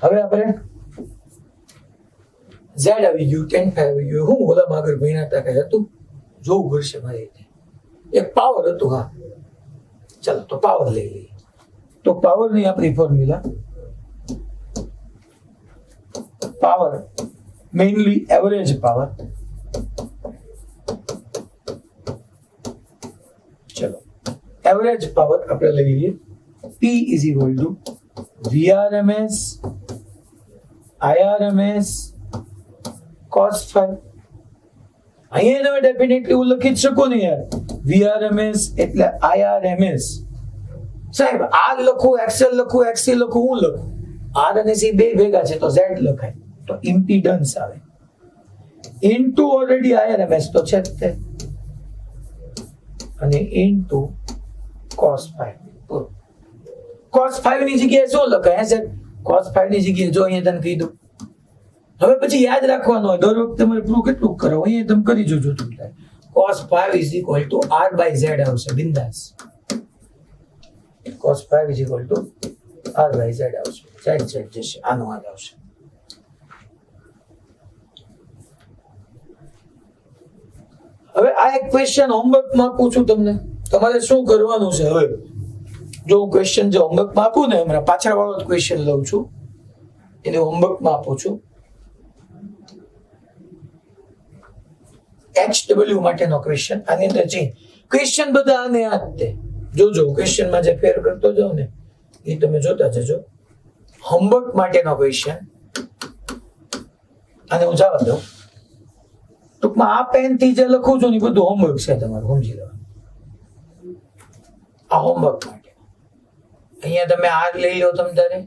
હવે આપણે ઝેડ આવી ગયું, 10 આવી ગયું. હું ઓલામાં આગળ ભણ્યા હતા કઈ હતું જોવું પડશે મારે. એક પાવર હતું. હા ચાલો તો પાવર લઈ લઈએ. તો પાવરની આપણી formula, power mainly average power. ચલો એવરેજ પાવર આપણે લઈ લઈએ. P is equal to VRMS IRMS cos phi. અહીંયા તમે ડેફિનેટલી હું લખી જ શકો ને યાર, VRMS એટલે IRMS. સાહેબ આર લખું, એક્સએલ લખું, એક્સસી લખું, હું લખું. આર અને સી બે ભેગા છે તો ઝેડ લખાય, તો ઇમ્પિડન્સ આવે. ઇન્ટુ ઓલરેડી IRMS તો છે જ તે, અને into cos phi. cos phi ની જગ્યાએ શું લખાય છે? cos phi ની જગ્યાએ જો અહીંયા તને કીધું. હવે પછી યાદ રાખવાનું હોય, દર વખતે તમારે પ્રૂફ કેટલું કરો અહીંયા તમે કરી જોજો. તમને cos phi is equal to r/z આવશે, બિંદાસ. cos phi is equal to r/z આવશે. z જશે, આનો આ આવશે. હવે આ એક ક્વેશ્ચન હોમવર્કમાં આપું છું તમને, તમારે શું કરવાનું છે? હવે જો હું ક્વેશ્ચન જે હોમવર્કમાં આપું ને, હમણાં પાછળ વાળો ક્વેશ્ચન લઉં છું, એને હોમવર્કમાં આપું છું. HW માટેનો ક્વેશ્ચન, આની અંદર ચેન્જ ક્વેશ્ચન બધા આને આ જ તે જોજો. ક્વેશ્ચનમાં જે ફેર કરતો જાઉં ને એ તમે જોતા જજો. હોમવર્ક માટેનો ક્વેશ્ચન, અને હું જવા દઉં. ટૂંકમાં આ પેન થી જે લખું છું ને એ બધું હોમવર્ક છે, તમારું સમજી લેવાનું. આ હોમવર્ક માટે અહીંયા તમે આર લઈ લો, તમ તારે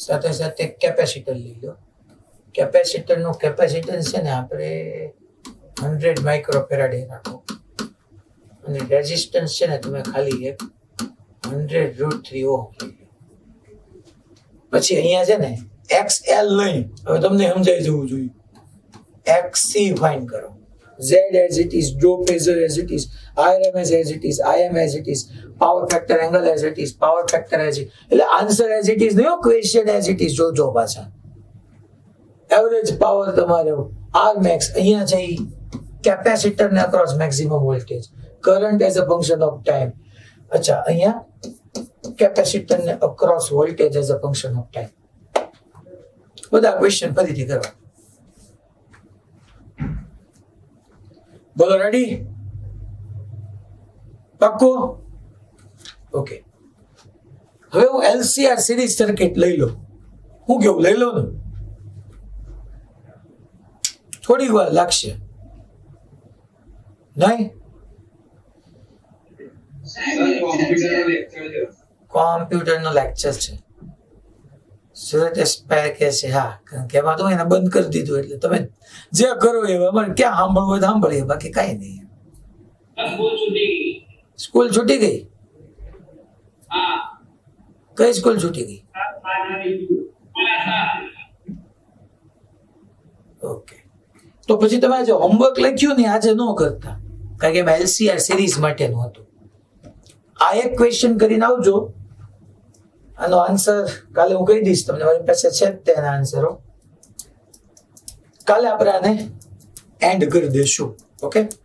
સાથે સાથે કેપેસિટર લઈ લો. કેપેસિટર નું કેપેસિટન્સ છે ને આપણે 100 માઇક્રોફેરાડે રાખો, અને રેઝિસ્ટન્સ છે ને તમે ખાલી એક 100√3 ઓહમ લઈ લો. પછી અહીંયા છે ને XL નહીં, હવે તમને સમજાઈ જવું જોઈએ. XC ફાઇન્ડ કરો. Z as it is, draw phasor as it is, IRMS as it is, IM as it is, power factor angle as it is, power factor as it, એટલે આન્સર as it is નહીં, question as it is જોજો પાછા. Average power તમારે R max અહીંયા છે, capacitor ને across maximum voltage, current as a function of time. અચ્છા અહીંયા કેપેસિટર ને across voltage as a function of time. બધા ક્વેશ્ચન ફરીથી કરવા. બોલો રેડી? પાક્કો? ઓકે. હવે હું LCR સિરીઝ સર્કિટ લઈ લો. હું કેવું, લઈ લો ને? થોડી વાર લાગશે નહીં? કોમ્પ્યુટરનો લેક્ચર છે. સુરત એસ્પાયર કે છે, હા, કારણ કે એમાં તો એને બંધ કરી દીધું, એટલે તમે જે કરો એ અમારે ક્યાં સાંભળવું હોય તો સાંભળીએ, બાકી કઈ નહીં. સ્કૂલ છૂટી ગઈ? કઈ સ્કૂલ છૂટી ગઈ? ઓકે. તો પછી તમે જે હોમવર્ક લખ્યું ને આજે ન કરતા, કારણ કે એમાં LCR સિરીઝ માટેનું હતું. આ એક ક્વેશ્ચન કરીને આવજો. આનો આન્સર કાલે હું કહી દઈશ તમને, મારી પાસે છે જ તેના આન્સરો. કાલે આપણે આને એન્ડ કરી દઈશું. ઓકે.